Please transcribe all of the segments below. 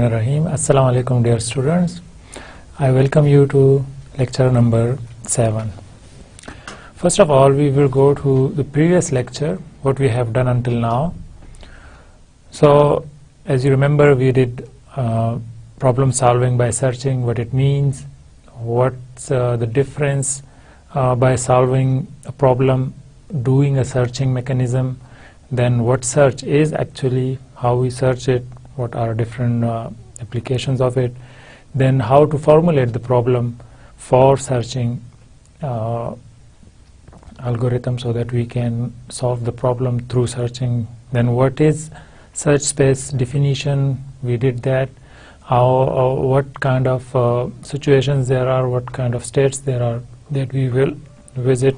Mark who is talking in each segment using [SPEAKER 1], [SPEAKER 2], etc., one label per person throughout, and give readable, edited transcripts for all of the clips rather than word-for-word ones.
[SPEAKER 1] Rahim. Assalamu alaikum dear students. I welcome you to lecture number 7. First of all, we will go to the previous lecture, what we have done until now. So as you remember, we did problem solving by searching, what it means, what's the difference by solving a problem, doing a searching mechanism, then what search is actually, how we search it, what are different applications of it, then how to formulate the problem for searching algorithm so that we can solve the problem through searching. Then what is search space definition, we did that, how what kind of situations there are, what kind of states there are that we will visit.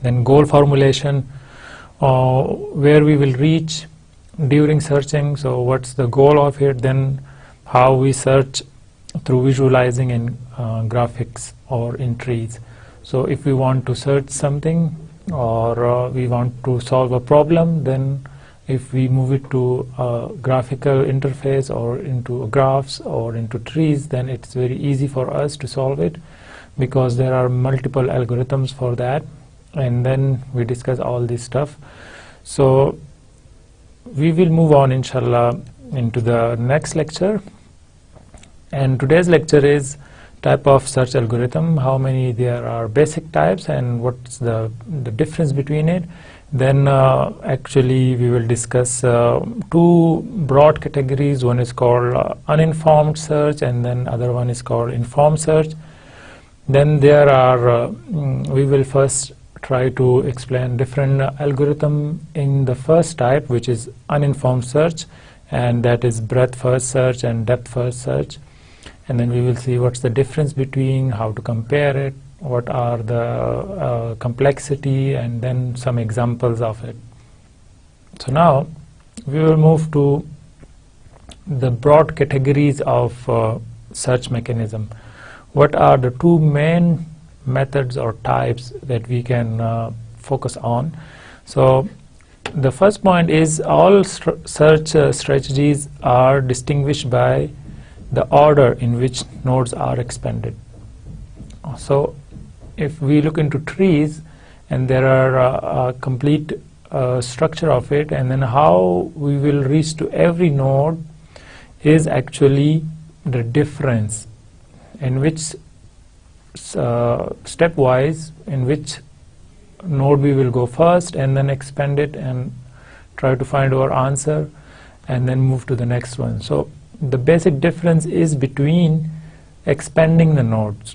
[SPEAKER 1] Then goal formulation, where we will reach during searching, so what's the goal of it, then how we search through visualizing in graphics or in trees. So if we want to search something or we want to solve a problem, then if we move it to a graphical interface or into graphs or into trees, then it's very easy for us to solve it because there are multiple algorithms for that, and then we discuss all this stuff. So we will move on inshallah into the next lecture, and today's lecture is type of search algorithm, how many there are basic types and what's the difference between it. Then actually we will discuss two broad categories. One is called uninformed search and then other one is called informed search. Then there are we will first try to explain different algorithm in the first type, which is uninformed search, and that is breadth first search and depth first search. And then we will see what's the difference between, how to compare it, what are the complexity, and then some examples of it. So now we will move to the broad categories of search mechanism. What are the two main methods or types that we can focus on? So the first point is all search strategies are distinguished by the order in which nodes are expanded. So if we look into trees, and there are a complete structure of it, and then how we will reach to every node is actually the difference in which stepwise in which node we will go first and then expand it and try to find our answer and then move to the next one. So the basic difference is between expanding the nodes.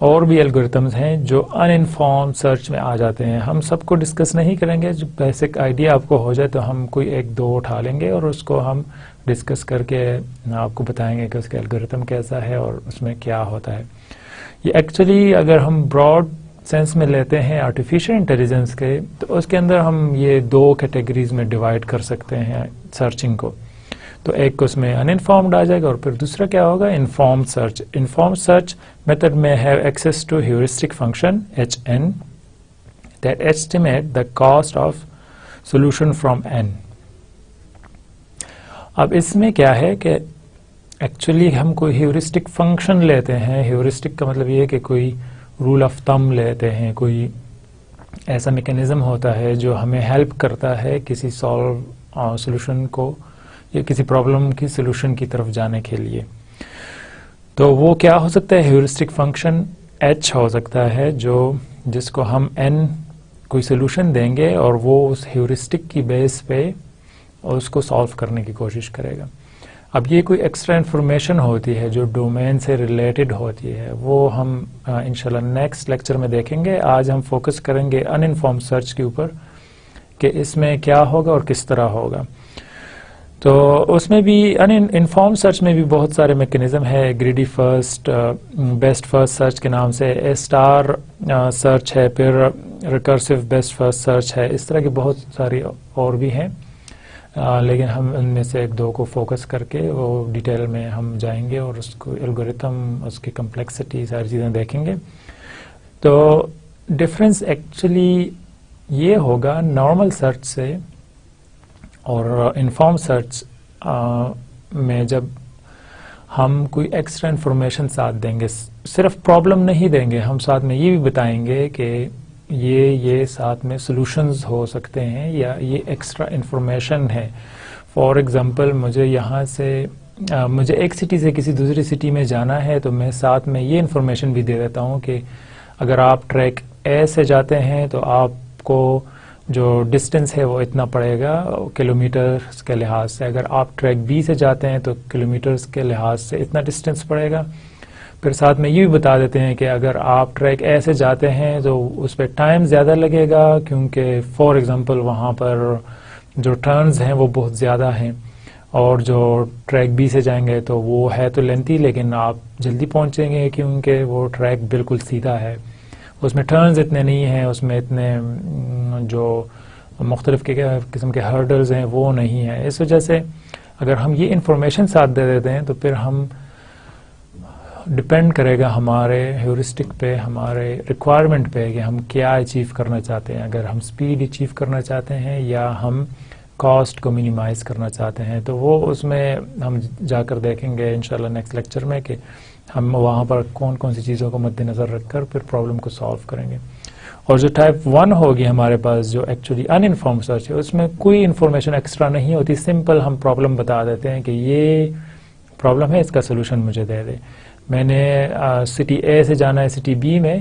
[SPEAKER 1] اور بھی algorithms ہیں جو ان inform search میں آ جاتے ہیں. ہم سب کو discuss نہیں کریں گے, جو بیسک آئیڈیا آپ کو ہو جائے تو ہم کوئی ایک دو اٹھا لیں گے اور اس کو ہم ڈسکس کر کے آپ کو بتائیں گے کہ اس کا الگورتھم کیسا ہے اور اس میں کیا ہوتا ہے. یہ ایکچولی اگر ہم براڈ سینس میں لیتے ہیں آرٹیفیشیل انٹیلیجنس کے, تو اس کے اندر ہم یہ دو کیٹیگریز میں ڈیوائڈ کر سکتے ہیں سرچنگ کو. تو ایک اس میں ان انفارمڈ آ جائے گا اور پھر دوسرا کیا ہوگا, informed search. Informed search method میں have access to heuristic function HN that estimate the cost of solution from N. اب اس میں کیا ہے کہ ایکچولی ہم کوئی ہیورسٹک فنکشن لیتے ہیں. ہیورسٹک کا مطلب یہ ہے کہ کوئی رول آف تھم لیتے ہیں, کوئی ایسا میکینزم ہوتا ہے جو ہمیں ہیلپ کرتا ہے کسی سولوشن کو یا کسی پرابلم کی سولوشن کی طرف جانے کے لیے. تو وہ کیا ہو سکتا ہے, ہیورسٹک فنکشن H ہو سکتا ہے جس کو ہم N کوئی سولوشن دیں گے اور وہ اس ہیورسٹک کی بیس پہ اس کو سالو کرنے کی کوشش کرے گا. اب یہ کوئی ایکسٹرا انفارمیشن ہوتی ہے جو ڈومین سے ریلیٹڈ ہوتی ہے, وہ ہم انشاءاللہ نیکسٹ لیکچر میں دیکھیں گے. آج ہم فوکس کریں گے ان انفارمڈ سرچ کے اوپر کہ اس میں کیا ہوگا اور کس طرح ہوگا. تو اس میں بھی ان انفارمڈ سرچ میں بھی بہت سارے میکینزم ہے. Greedy first, best first search کے نام سے, اے اسٹار سرچ ہے, پھر ریکرسو بیسٹ فرسٹ سرچ ہے. اس طرح کی بہت ساری اور بھی ہیں, لیکن ہم ان میں سے ایک دو کو فوکس کر کے وہ ڈیٹیل میں ہم جائیں گے اور اس کو الگورتھم, اس کی کمپلیکسٹی, ساری چیزیں دیکھیں گے. تو ڈفرینس ایکچولی یہ ہوگا نارمل سرچ سے اور انفارم سرچ میں. جب ہم کوئی ایکسٹرا انفارمیشن ساتھ دیں گے, صرف پرابلم نہیں دیں گے, ہم ساتھ میں یہ بھی بتائیں گے کہ یہ ساتھ میں سولوشنز ہو سکتے ہیں یا یہ ایکسٹرا انفارمیشن ہے. فار ایگزامپل مجھے ایک سٹی سے کسی دوسری سٹی میں جانا ہے, تو میں ساتھ میں یہ انفارمیشن بھی دے دیتا ہوں کہ اگر آپ ٹریک اے سے جاتے ہیں تو آپ کو جو ڈسٹینس ہے وہ اتنا پڑے گا کلومیٹرز کے لحاظ سے. اگر آپ ٹریک بی سے جاتے ہیں تو کلومیٹرز کے لحاظ سے اتنا ڈسٹینس پڑے گا. پھر ساتھ میں یہ بھی بتا دیتے ہیں کہ اگر آپ ٹریک اے سے جاتے ہیں تو اس پہ ٹائم زیادہ لگے گا, کیونکہ فار ایگزامپل وہاں پر جو ٹرنز ہیں وہ بہت زیادہ ہیں, اور جو ٹریک بی سے جائیں گے تو وہ ہے تو لینتھی لیکن آپ جلدی پہنچیں گے کیونکہ وہ ٹریک بالکل سیدھا ہے, اس میں ٹرنز اتنے نہیں ہیں, اس میں اتنے جو مختلف قسم کے ہرڈلز ہیں وہ نہیں ہیں. اس وجہ سے اگر ہم یہ انفارمیشن ساتھ دے دیتے ہیں تو پھر ہم ڈپینڈ کرے گا ہمارے ہیورسٹک پہ, ہمارے ریکوائرمنٹ پہ کہ ہم کیا اچیو کرنا چاہتے ہیں. اگر ہم سپیڈ اچیو کرنا چاہتے ہیں یا ہم کاسٹ کو منیمائز کرنا چاہتے ہیں, تو وہ اس میں ہم جا کر دیکھیں گے انشاءاللہ نیکسٹ لیکچر میں کہ ہم وہاں پر کون کون سی چیزوں کو مد نظر رکھ کر پھر پرابلم کو سالو کریں گے. اور جو ٹائپ 1 ہوگی ہمارے پاس جو ایکچولی ان انفارمڈ سرچ ہے, اس میں کوئی انفارمیشن ایکسٹرا نہیں ہوتی, سمپل ہم پرابلم بتا دیتے ہیں کہ یہ پرابلم ہے, اس کا سولوشن مجھے دے دے. میں نے سٹی اے سے جانا ہے سٹی بی میں,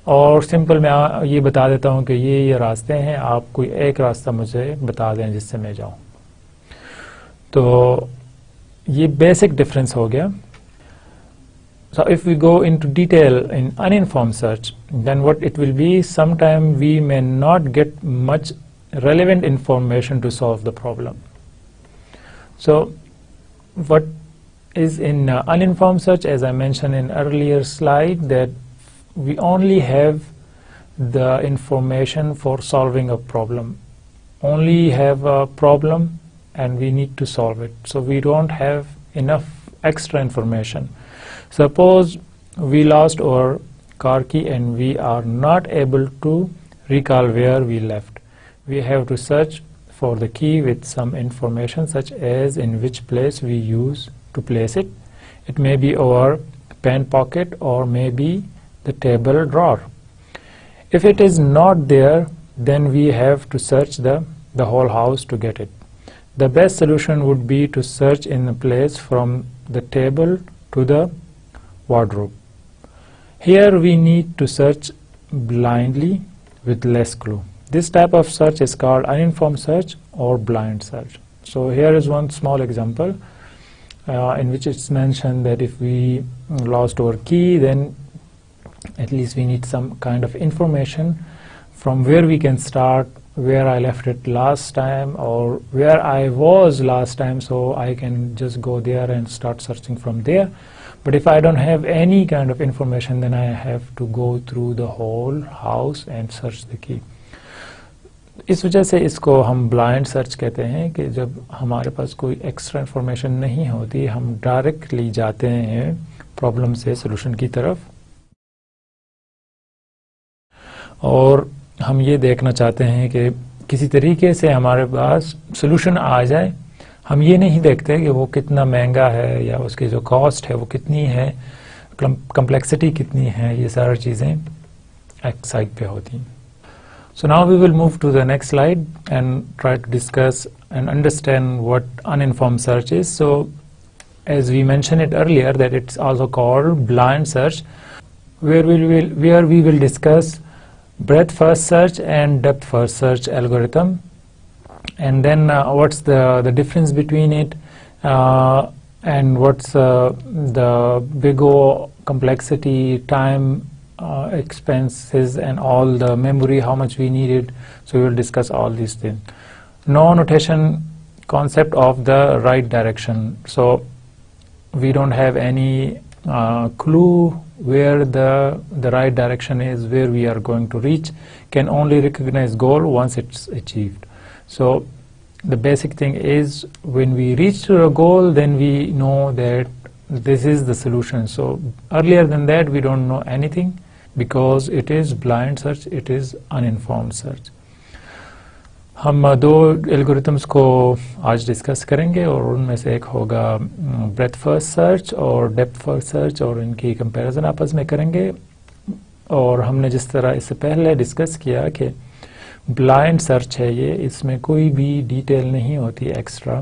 [SPEAKER 1] اور سمپل میں یہ بتا دیتا ہوں کہ یہ راستے ہیں, آپ کوئی ایک راستہ مجھے بتا دیں جس سے میں جاؤں. تو یہ بیسک ڈفرینس ہو گیا. So if we go into detail in uninformed search, then what it will be, sometime we may not get much relevant information to solve the problem. So what is in uninformed search, as I mentioned in earlier slide, that we only have the information for solving a problem. Only have a problem and we need to solve it. So we don't have enough extra information. Suppose we lost our car key and we are not able to recall where we left. We have to search for the key with some information such as in which place we use to place it. It may be our pen pocket or maybe the table drawer. If it is not there, then we have to search the whole house to get it. The best solution would be to search in a place from the table to the wardrobe. Here we need to search blindly with less clue. This type of search is called uninformed search or blind search. So here is one small example in which it's mentioned that if we lost our key, then at least we need some kind of information from where we can start, where I left it last time or where I was last time, so I can just go there and start searching from there. But if I don't have any kind of information, then I have to go through the whole house and search the key. اس وجہ سے اس کو ہم blind search کہتے ہیں کہ جب ہمارے پاس کوئی ایکسٹرا انفارمیشن نہیں ہوتی، ہم ڈائریکٹلی جاتے ہیں پرابلم سے سولوشن کی طرف، اور ہم یہ دیکھنا چاہتے ہیں کہ کسی طریقے سے ہمارے پاس سولوشن آ جائے. ہم یہ نہیں دیکھتے کہ وہ کتنا مہنگا ہے یا اس کی جو کاسٹ ہے وہ کتنی ہے، کمپلیکسٹی کتنی ہے، یہ ساری چیزیں ایک سائڈ پہ ہوتی ہیں. So now we will move to the next slide and try to discuss and understand what uninformed search is. So as we mentioned it earlier, that it's also called blind search, where we will discuss breadth first search and depth first search algorithm, and then what's the difference between it, and what's the big O complexity, time, expenses and all the memory, how much we needed. So we will discuss all these things. No notation concept of the right direction. So we don't have any clue where the right direction is, where we are going to reach. Can only recognize goal once it's achieved. So the basic thing is when we reach to a goal, then we know that this is the solution. So earlier than that we don't know anything, because it is blind search, it is uninformed search. ہم دو algorithms کو آج discuss کریں گے، اور ان میں سے ایک ہوگا بریتھ فرسٹ سرچ اور ڈیپتھ فرسٹ سرچ، اور ان کی کمپیریزن آپس میں کریں گے. اور ہم نے جس طرح اس سے پہلے ڈسکس کیا کہ بلائنڈ سرچ ہے یہ، اس میں کوئی بھی ڈیٹیل نہیں ہوتی ایکسٹرا،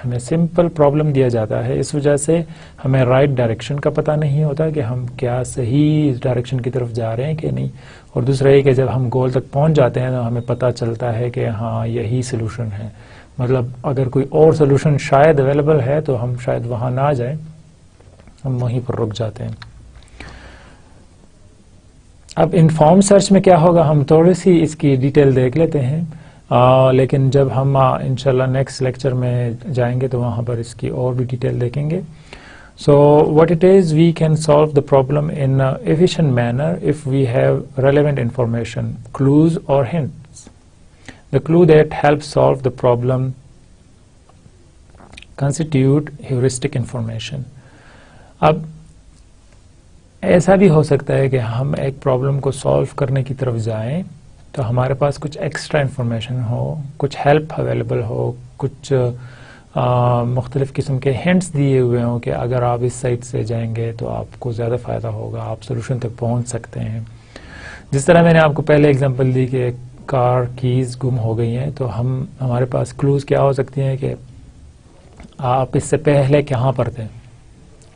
[SPEAKER 1] ہمیں سمپل پرابلم دیا جاتا ہے، اس وجہ سے ہمیں رائٹ ڈائریکشن کا پتہ نہیں ہوتا کہ ہم کیا صحیح ڈائریکشن کی طرف جا رہے ہیں کہ نہیں. اور دوسرا یہ کہ جب ہم گول تک پہنچ جاتے ہیں تو ہمیں پتہ چلتا ہے کہ ہاں یہی سلوشن ہے، مطلب اگر کوئی اور سلوشن شاید اویلیبل ہے تو ہم شاید وہاں نہ جائیں، ہم وہیں پر رک جاتے ہیں. اب انفارم سرچ میں کیا ہوگا، ہم تھوڑی سی اس کی ڈیٹیل دیکھ لیتے ہیں، لیکن جب ہم انشاءاللہ نیکسٹ لیکچر میں جائیں گے تو وہاں پر اس کی اور بھی ڈیٹیل دیکھیں گے. So what it is, we can solve the problem in an efficient manner if we have relevant information, clues or hints. The clue that helps solve the problem constitute heuristic information. اب ایسا بھی ہو سکتا ہے کہ ہم ایک problem کو solve کرنے کی طرف جائیں تو ہمارے پاس کچھ ایکسٹرا انفارمیشن ہو، کچھ ہیلپ اویلیبل ہو، کچھ مختلف قسم کے ہنٹس دیے ہوئے ہوں کہ اگر آپ اس سائٹ سے جائیں گے تو آپ کو زیادہ فائدہ ہوگا، آپ سولوشن تک پہنچ سکتے ہیں. جس طرح میں نے آپ کو پہلے اگزامپل دی کہ کار کیز گم ہو گئی ہیں، تو ہمارے پاس کلوز کیا ہو سکتی ہیں کہ آپ اس سے پہلے کہاں پر تھے،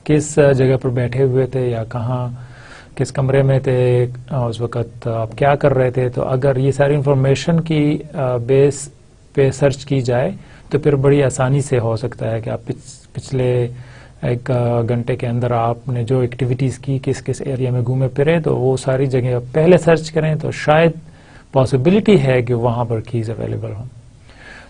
[SPEAKER 1] کس جگہ پر بیٹھے ہوئے تھے، یا کہاں کس کمرے میں تھے، اس وقت آپ کیا کر رہے تھے. تو اگر یہ ساری انفارمیشن کی بیس پہ سرچ کی جائے تو پھر بڑی آسانی سے ہو سکتا ہے کہ آپ پچھلے ایک گھنٹے کے اندر آپ نے جو ایکٹیویٹیز کی، کس کس ایریا میں گھومے پھرے، تو وہ ساری جگہ پہلے سرچ کریں تو شاید پاسبلٹی ہے کہ وہاں پر کیز اویلیبل ہوں.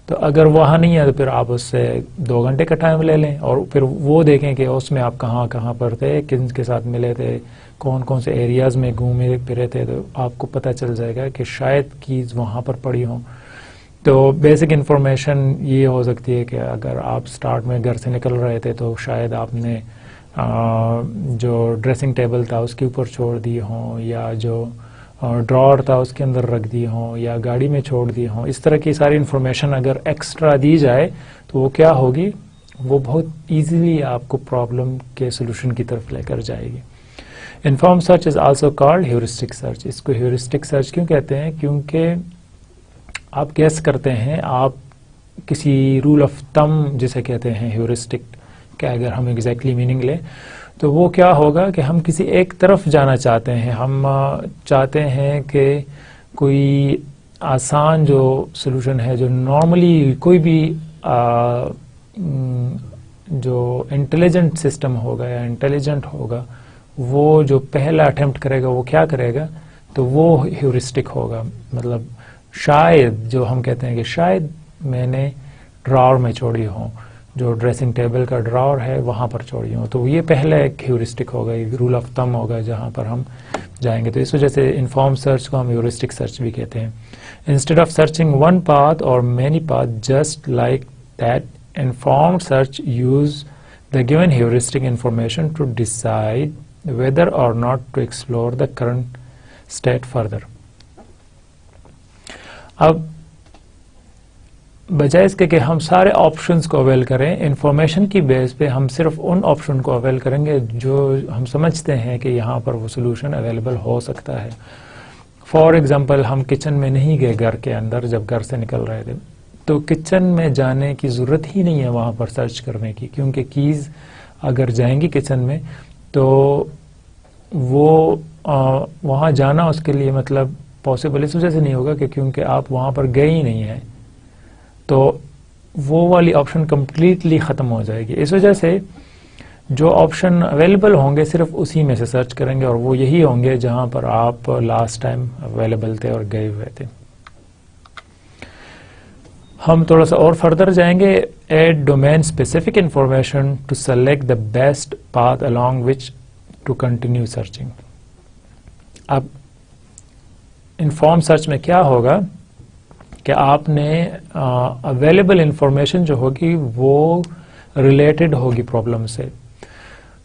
[SPEAKER 1] تو اگر وہاں نہیں ہے تو پھر آپ اس سے 2 گھنٹے کا ٹائم لے لیں اور پھر وہ دیکھیں کہ اس میں آپ کہاں کہاں پر تھے، کن کے ساتھ ملے تھے، کون کون سے ایریاز میں گھومے پھرے تھے، تو آپ کو پتہ چل جائے گا کہ شاید کیز وہاں پر پڑی ہوں. تو بیسک انفارمیشن یہ ہو سکتی ہے کہ اگر آپ سٹارٹ میں گھر سے نکل رہے تھے تو شاید آپ نے جو ڈریسنگ ٹیبل تھا اس کے اوپر چھوڑ دی ہوں، یا جو ڈراور تھا اس کے اندر رکھ دی ہوں، یا گاڑی میں چھوڑ دی ہوں. اس طرح کی ساری انفارمیشن اگر ایکسٹرا دی جائے تو وہ کیا ہوگی، وہ بہت ایزیلی آپ کو پرابلم کے سولوشن کی طرف لے کر جائے گی. Inform search is also called heuristic search. اس کو ہیورسٹک سرچ کیوں کہتے ہیں؟ کیونکہ آپ گیس کرتے ہیں، آپ کسی رول آف تھم جسے کہتے ہیں ہیورسٹک، کہ اگر ہم ایگزیکٹلی میننگ لیں تو وہ کیا ہوگا کہ ہم کسی ایک طرف جانا چاہتے ہیں، ہم چاہتے ہیں کہ کوئی آسان جو سلوشن ہے، جو نارملی کوئی بھی جو انٹیلیجنٹ سسٹم ہوگا یا انٹیلیجنٹ ہوگا وہ جو پہلا اٹیمپٹ کرے گا وہ کیا کرے گا, تو وہ ہیورسٹک ہوگا. مطلب شاید جو ہم کہتے ہیں کہ شاید میں نے ڈراور میں چھوڑی ہوں, جو ڈریسنگ ٹیبل کا ڈراور ہے وہاں پر چھوڑی ہوں, تو یہ پہلا ایک ہیورسٹک ہوگا, ایک رول آف تھم ہوگا جہاں پر ہم جائیں گے. تو اس وجہ سے انفارم سرچ کو ہم ہیورسٹک سرچ بھی کہتے ہیں. Instead of searching one path or many path just like that, informed search use the given heuristic information to decide whether or not to explore the current state further. اب بجائے اس کے کہ ہم سارے options کو اویل کریں, information کی بیس پہ ہم صرف ان آپشن کو اویل کریں گے جو ہم سمجھتے ہیں کہ یہاں پر وہ سولوشن اویلیبل ہو سکتا ہے. فار ایگزامپل ہم کچن میں نہیں گئے گھر کے اندر جب گھر سے نکل رہے تھے, تو کچن میں جانے کی ضرورت ہی نہیں ہے وہاں پر سرچ کرنے کی, کیونکہ کیز اگر جائیں گی کچن میں تو وہ وہاں جانا اس کے لیے مطلب پاسبل اس وجہ سے نہیں ہوگا کہ کیونکہ آپ وہاں پر گئے ہی نہیں ہیں, تو وہ والی آپشن کمپلیٹلی ختم ہو جائے گی. اس وجہ سے جو آپشن اویلیبل ہوں گے صرف اسی میں سے سرچ کریں گے, اور وہ یہی ہوں گے جہاں پر آپ لاسٹ ٹائم اویلیبل تھے اور گئے ہوئے تھے. ہم تھوڑا سا اور فردر جائیں گے. Add domain specific information to select the best path along which to continue searching. اب انفارم سرچ میں کیا ہوگا کہ آپ نے اویلیبل انفارمیشن جو ہوگی وہ ریلیٹڈ ہوگی پرابلم سے.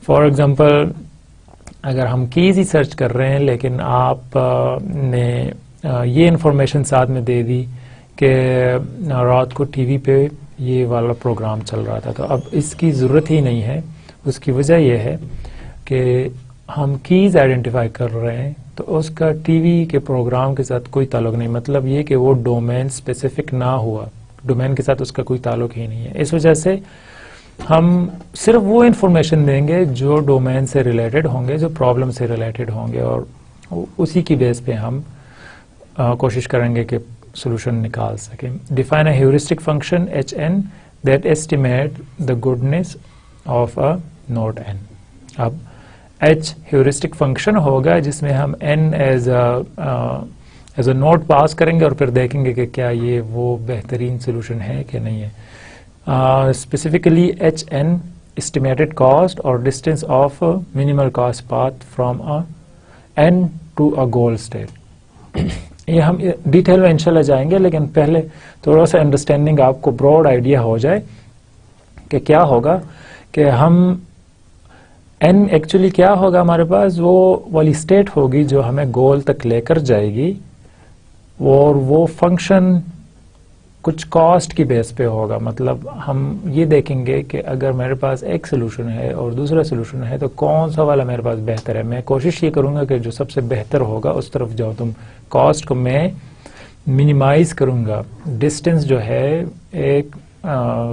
[SPEAKER 1] فار ایگزامپل اگر ہم کیز ہی سرچ کر رہے ہیں لیکن آپ نے یہ انفارمیشن ساتھ میں دے دی کہ رات کو ٹی وی پہ یہ والا پروگرام چل رہا تھا, تو اب اس کی ضرورت ہی نہیں ہے. اس کی وجہ یہ ہے کہ ہم کیز آئیڈینٹیفائی کر رہے ہیں تو اس کا ٹی وی کے پروگرام کے ساتھ کوئی تعلق نہیں. مطلب یہ کہ وہ ڈومین اسپیسیفک نہ ہوا, ڈومین کے ساتھ اس کا کوئی تعلق ہی نہیں ہے. اس وجہ سے ہم صرف وہ انفارمیشن دیں گے جو ڈومین سے ریلیٹڈ ہوں گے, جو پرابلم سے ریلیٹڈ ہوں گے, اور اسی کی بیس پہ ہم کوشش کریں گے کہ سولوشن نکال سکیں. Define a heuristic function H N that estimate the goodness of a node N. اب ایچ ہیورسٹک فنکشن ہوگا جس میں ہم N as a node pass کریں گے اور پھر دیکھیں گے کہ کیا یہ وہ بہترین سولوشن ہے کہ نہیں ہے. Specifically H N estimated cost or distance of minimal cost path from N to a goal state. یہ ہم ڈیٹیل میں انشاءاللہ جائیں گے, لیکن پہلے تھوڑا سا انڈرسٹینڈنگ آپ کو براڈ آئیڈیا ہو جائے کہ کیا ہوگا کہ ہم این ایکچولی کیا ہوگا ہمارے پاس, وہ والی اسٹیٹ ہوگی جو ہمیں گول تک لے کر جائے گی, اور وہ فنکشن کچھ کاسٹ کی بیس پہ ہوگا. مطلب ہم یہ دیکھیں گے کہ اگر میرے پاس ایک سولوشن ہے اور دوسرا سولوشن ہے تو کون سا والا میرے پاس بہتر ہے. میں کوشش یہ کروں گا کہ جو سب سے بہتر ہوگا اس طرف جاؤ. تم کاسٹ کو میں منیمائز کروں گا. ڈسٹینس جو ہے ایک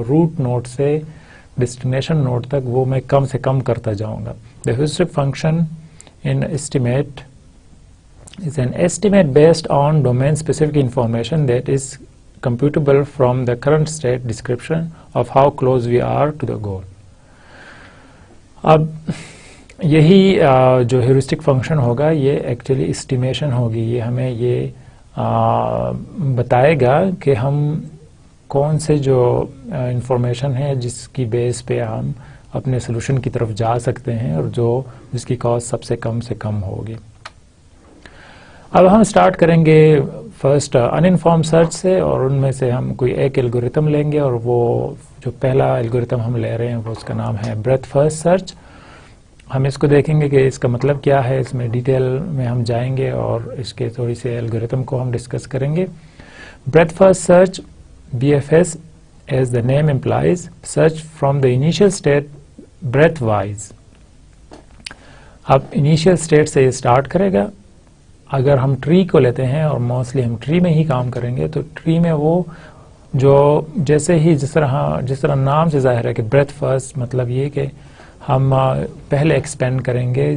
[SPEAKER 1] روٹ نوڈ سے ڈیسٹینیشن نوڈ تک وہ میں کم سے کم کرتا جاؤں گا. The heuristic function in estimate is an estimate based on domain specific information that is computable from the current state description of how close we are to the goal. اب یہی جو heuristic function ہوگا یہ actually estimation ہوگی. یہ ہمیں یہ بتائے گا کہ ہم کون سے جو انفارمیشن ہے جس کی بیس پہ ہم اپنے سولوشن کی طرف جا سکتے ہیں اور جس کی کاسٹ سب سے کم ہوگی. اب ہم اسٹارٹ کریں گے فرسٹ ان انفارم سرچ سے, اور ان میں سے ہم کوئی ایک الگوریتم لیں گے, اور وہ جو پہلا الگوریتم ہم لے رہے ہیں وہ اس کا نام ہے بریتھ فرسٹ سرچ. ہم اس کو دیکھیں گے کہ اس کا مطلب کیا ہے, اس میں ڈیٹیل میں ہم جائیں گے اور اس کے تھوڑی سے الگوریتم کو ہم ڈسکس کریں گے. Breadth first search BFS as the name implies search from the initial state breadth wise. اب انیشیل اسٹیٹ سے یہ اسٹارٹ کرے گا. اگر ہم ٹری کو لیتے ہیں, اور موسٹلی ہم ٹری میں ہی کام کریں گے, تو ٹری میں وہ جو جیسے ہی جس طرح نام سے ظاہر ہے کہ بریتھ فرسٹ, مطلب یہ کہ ہم پہلے ایکسپینڈ کریں گے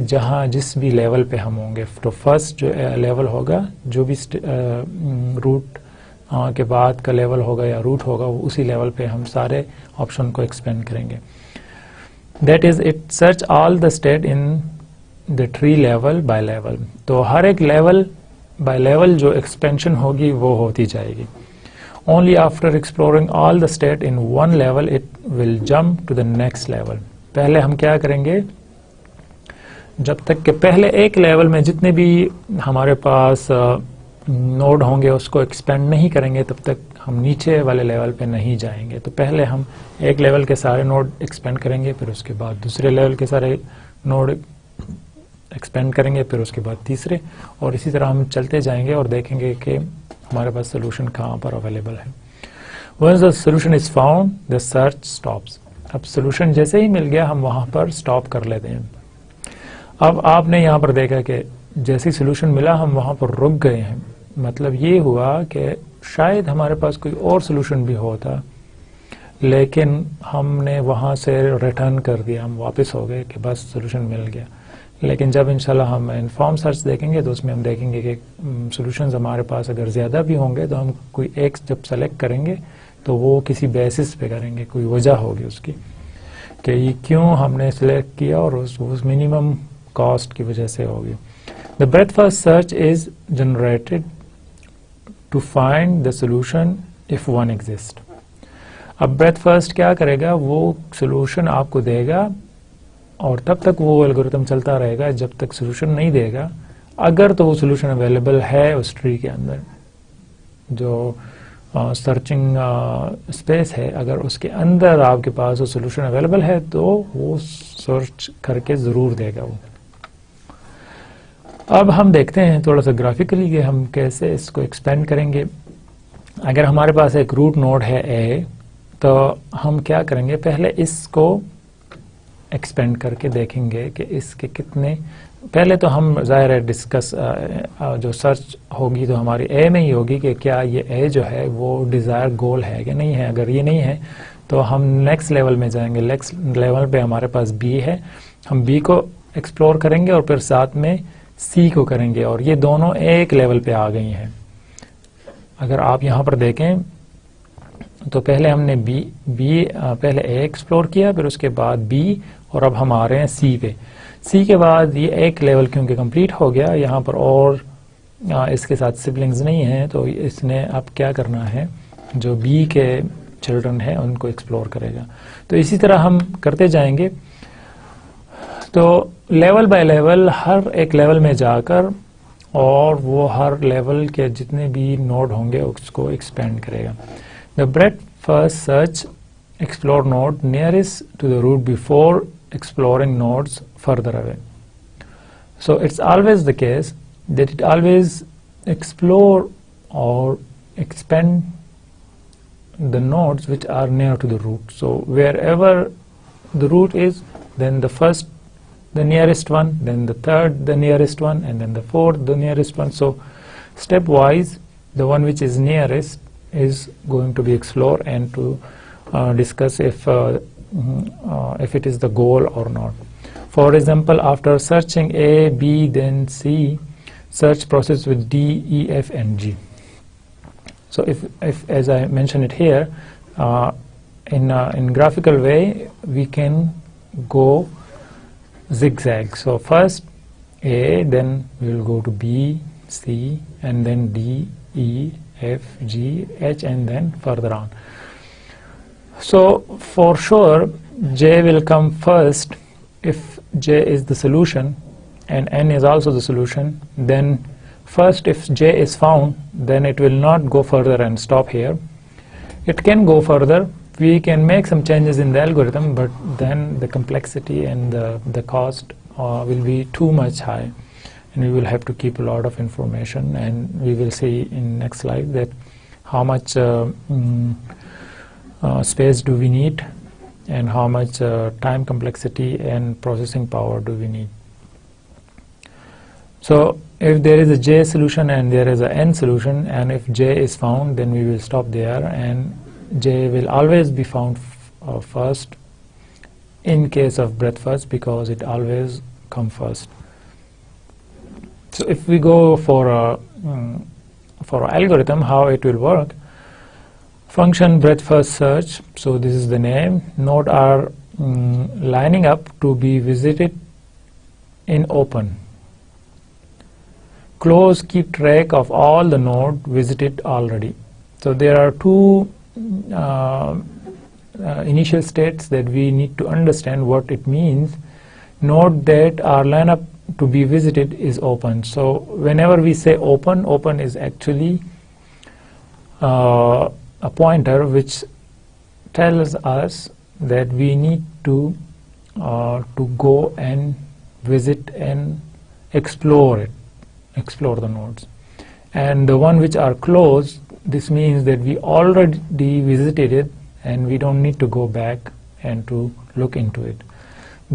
[SPEAKER 1] جس بھی لیول پہ ہم ہوں گے. تو فرسٹ جو لیول ہوگا, جو بھی روٹ کے بعد کا لیول ہوگا یا روٹ ہوگا, وہ اسی لیول پہ ہم سارے آپشن کو ایکسپینڈ کریں گے. That is it search all the state in the tree level by level. تو ہر ایک لیول بائی لیول جو ایکسپینشن ہوگی وہ ہوتی جائے گی. Only after exploring all the state in one level it will jump to the next level. پہلے ہم کیا کریں گے, جب تک کہ پہلے ایک لیول میں جتنے بھی ہمارے پاس نوڈ ہوں گے اس کو ایکسپینڈ نہیں کریں گے تب تک ہم نیچے والے لیول پہ نہیں جائیں گے. تو پہلے ہم ایک لیول کے سارے نوڈ ایکسپینڈ کریں گے, پھر اس کے بعد دوسرے لیول کے سارے نوڈ ایکسپینڈ کریں گے, پھر اس کے بعد تیسرے, اور اسی طرح ہم چلتے جائیں گے اور دیکھیں گے کہ ہمارے پاس سولوشن کہاں پر اویلیبل ہے. Once the solution is found, the search stops. اب سولوشن جیسے ہی مل گیا ہم وہاں پر سٹاپ کر لیتے ہیں. اب آپ نے یہاں پر دیکھا کہ جیسی سولوشن ملا ہم وہاں پر رک گئے ہیں. مطلب یہ ہوا کہ شاید ہمارے پاس کوئی اور سولوشن بھی ہوتا لیکن ہم نے وہاں سے ریٹرن کر دیا, ہم واپس ہو گئے کہ بس سولوشن مل گیا. لیکن جب انشاءاللہ ہم انفارم سرچ دیکھیں گے تو اس میں ہم دیکھیں گے کہ سولوشنز ہمارے پاس اگر زیادہ بھی ہوں گے تو ہم کوئی ایک جب سلیکٹ کریں گے تو وہ کسی بیسس پہ کریں گے, کوئی وجہ ہوگی اس کی کہ یہ کیوں ہم نے سلیکٹ کیا, اور اس منیمم کاسٹ کی وجہ سے ہوگی. The breadth first search is generated to find the solution if one exists. اب breadth first کیا کرے گا, وہ سولوشن آپ کو دے گا اور تب تک وہ الگورتھم چلتا رہے گا جب تک سولوشن نہیں دے گا. اگر تو وہ سولوشن اویلیبل ہے اس ٹری کے اندر, جو سرچنگ اسپیس ہے, اگر اس کے اندر آپ کے پاس وہ سولوشن اویلیبل ہے تو وہ سرچ کر کے ضرور دے گا وہ. اب ہم دیکھتے ہیں تھوڑا سا گرافیکلی کہ ہم کیسے اس کو ایکسپینڈ کریں گے. اگر ہمارے پاس ایک روٹ نوڈ ہے اے تو ہم کیا کریں گے, پہلے اس کو ایکسپینڈ کر کے دیکھیں گے کہ اس کے کتنے, پہلے تو ہم ظاہر ہے ڈسکس جو سرچ ہوگی تو ہماری اے میں ہی ہوگی کہ کیا یہ اے جو ہے وہ ڈیزائر گول ہے کہ نہیں ہے. اگر یہ نہیں ہے تو ہم نیکسٹ لیول میں جائیں گے. نیکسٹ لیول پہ ہمارے پاس بی ہے, ہم بی کو ایکسپلور کریں گے اور پھر ساتھ میں سی کو کریں گے, اور یہ دونوں ایک لیول پہ آ گئی ہیں. اگر آپ یہاں پر دیکھیں تو پہلے ہم نے بی پہلے اے ایکسپلور کیا, پھر اس کے بعد بی, اور اب ہم آ رہے ہیں سی پہ. سی کے بعد یہ ایک لیول کیونکہ کمپلیٹ ہو گیا, یہاں پر اور اس کے ساتھ سبلنگز نہیں ہیں تو اس نے اب کیا کرنا ہے, جو بی کے چلڈرن ہیں ان کو ایکسپلور کرے گا. تو اسی طرح ہم کرتے جائیں گے. تو لیول بائی لیول ہر ایک لیول میں جا کر اور وہ ہر لیول کے جتنے بھی نوڈ ہوں گے اس کو ایکسپینڈ کرے گا. The breadth first search explore node nearest to the root before exploring nodes further away. So it's always the case that it always explore or expand the nodes which are near to the root. So wherever the root is, then the first, the nearest one, then the third, the nearest one, and then the fourth, the nearest one. So stepwise, the one which is nearest is going to be explored and to discuss if it is the goal or not. For example, after searching A, B, then C, search process with D, E, F, and G. So if as I mentioned it here, in graphical way, we can go zigzag. So first A, then we will go to B, C, and then D, E, F, G, H, and then further on. So for sure J will come first if J is the solution and N is also the solution. Then first if J is found, then it will not go further and stop here. It can go further. We can make some changes in the algorithm, but then the complexity and the cost will be too much high. And we will have to keep a lot of information, and we will see in next slide that how much space do we need and how much time complexity and processing power do we need. So if there is a J solution and there is a N solution, and if J is found, then we will stop there, and J will always be found first in case of breadth first because it always comes first. So if we go for an algorithm, how it will work, function breadth first search, so this is the name, node are lining up to be visited in open. Close keep track of all the node visited already. So there are two initial states that we need to understand what it means. Node that are lined up to be visited is open. So whenever we say open, open is actually a pointer which tells us that we need to go and visit and explore the nodes. And the one which are closed, this means that we already visited it and we don't need to go back and to look into it.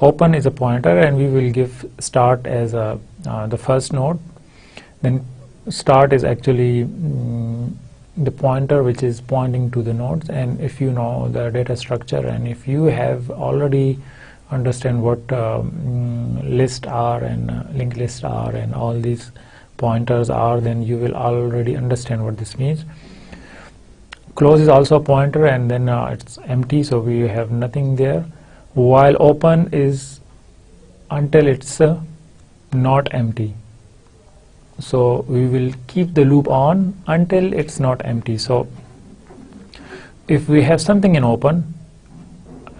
[SPEAKER 1] Open is a pointer and we will give start as the first node. Then start is actually the pointer which is pointing to the nodes, and if you know the data structure and if you have already understand what list are and linked list are and all these pointers are, then you will already understand what this means. Close is also a pointer and then it's empty, so we have nothing there. While open is until it's not empty. So we will keep the loop on until it's not empty. So if we have something in open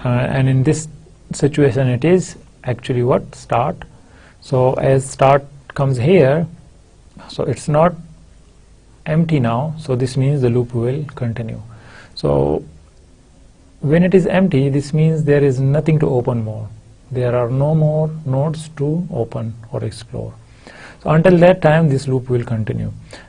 [SPEAKER 1] and in this situation it is actually what? Start. So as start comes here, so it's not empty now, so this means the loop will continue. So when it is empty, this means there is nothing to open more. There are no more nodes to open or explore. So until that time this loop will continue.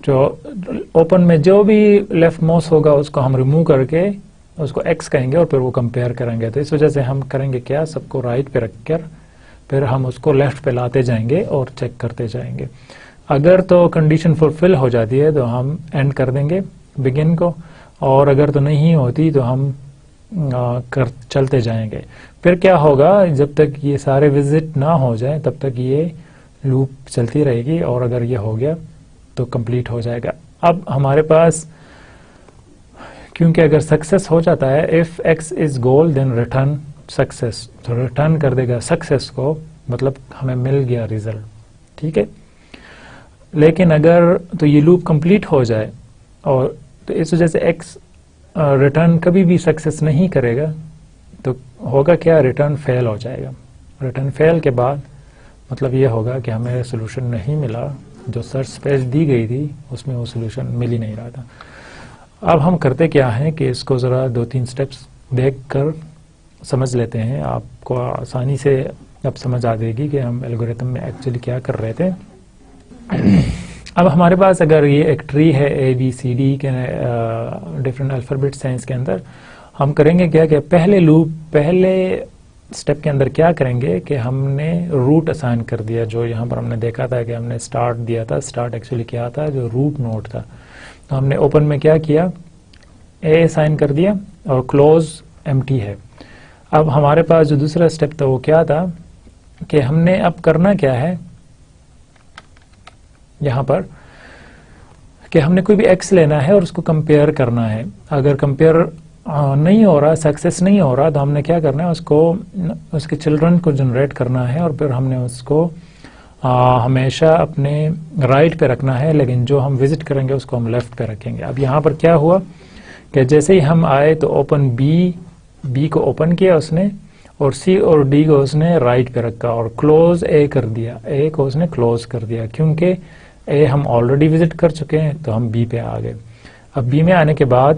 [SPEAKER 1] جو open میں جو بھی left most ہوگا اس کو ہم remove کر کے اس کو ایکس کہیں گے اور پھر وہ کمپیئر کریں گے. تو اس وجہ سے ہم کریں گے کیا, سب کو رائٹ پہ رکھ کر پھر ہم اس کو لیفٹ پہ لاتے جائیں گے اور چیک کرتے جائیں گے. اگر تو کنڈیشن فلفل ہو جاتی ہے تو ہم اینڈ کر دیں گے بگن کو, اور اگر تو نہیں ہوتی تو ہم چلتے جائیں گے. پھر کیا ہوگا, جب تک یہ سارے وزٹ نہ ہو جائیں تب تک یہ لوپ چلتی رہے گی, اور اگر یہ ہو گیا تو کمپلیٹ ہو جائے گا. اب ہمارے پاس کیونکہ اگر سکسیس ہو جاتا ہے, if x is goal then return success, تو ریٹرن کر دے گا سکسیس کو, مطلب ہمیں مل گیا ریزلٹ. ٹھیک ہے, لیکن اگر تو یہ لوپ کمپلیٹ ہو جائے اور تو اس وجہ سے x ریٹرن کبھی بھی سکسیس نہیں کرے گا, تو ہوگا کیا, ریٹرن فیل ہو جائے گا. ریٹرن فیل کے بعد مطلب یہ ہوگا کہ ہمیں سولوشن نہیں ملا, جو سرچ اسپیس دی گئی تھی اس میں وہ سولوشن مل ہی نہیں رہا تھا. اب ہم کرتے کیا ہیں کہ اس کو ذرا 2-3 سٹیپس دیکھ کر سمجھ لیتے ہیں, آپ کو آسانی سے اب سمجھ آ جائے گی کہ ہم الگوریتم میں ایکچولی کیا کر رہے تھے. اب ہمارے پاس اگر یہ ایک ٹری ہے اے بی سی ڈی کے ڈفرینٹ الفابیٹس ہیں اس کے اندر, ہم کریں گے کیا کہ پہلے اسٹیپ کے اندر کیا کریں گے کہ ہم نے روٹ اسائن کر دیا. جو یہاں پر ہم نے دیکھا تھا کہ ہم نے اسٹارٹ دیا تھا, اسٹارٹ ایکچولی کیا تھا جو روٹ نوڈ تھا, تو ہم نے اوپن میں کیا کیا, اے اسائن کر دیا اور کلوز ایمٹی ہے. اب ہمارے پاس جو دوسرا اسٹیپ تھا وہ کیا تھا کہ ہم نے اب کرنا کیا ہے یہاں پر کہ ہم نے کوئی بھی ایکس لینا ہے اور اس کو کمپیئر کرنا ہے. اگر کمپیئر نہیں ہو رہا, سکسیس نہیں ہو رہا, تو ہم نے کیا کرنا ہے, اس کے چلڈرن کو جنریٹ کرنا ہے اور پھر ہم نے اس کو ہمیشہ اپنے رائٹ پہ رکھنا ہے, لیکن جو ہم وزٹ کریں گے اس کو ہم لیفٹ پہ رکھیں گے. اب یہاں پر کیا ہوا کہ جیسے ہی ہم آئے تو اوپن بی کو اوپن کیا اس نے, اور سی اور ڈی کو اس نے رائٹ پہ رکھا, اور کلوز اے کر دیا, اے کو اس نے کلوز کر دیا, کیونکہ اے ہم آلریڈی وزٹ کر چکے ہیں تو ہم بی پہ آ گئے. اب بی میں آنے کے بعد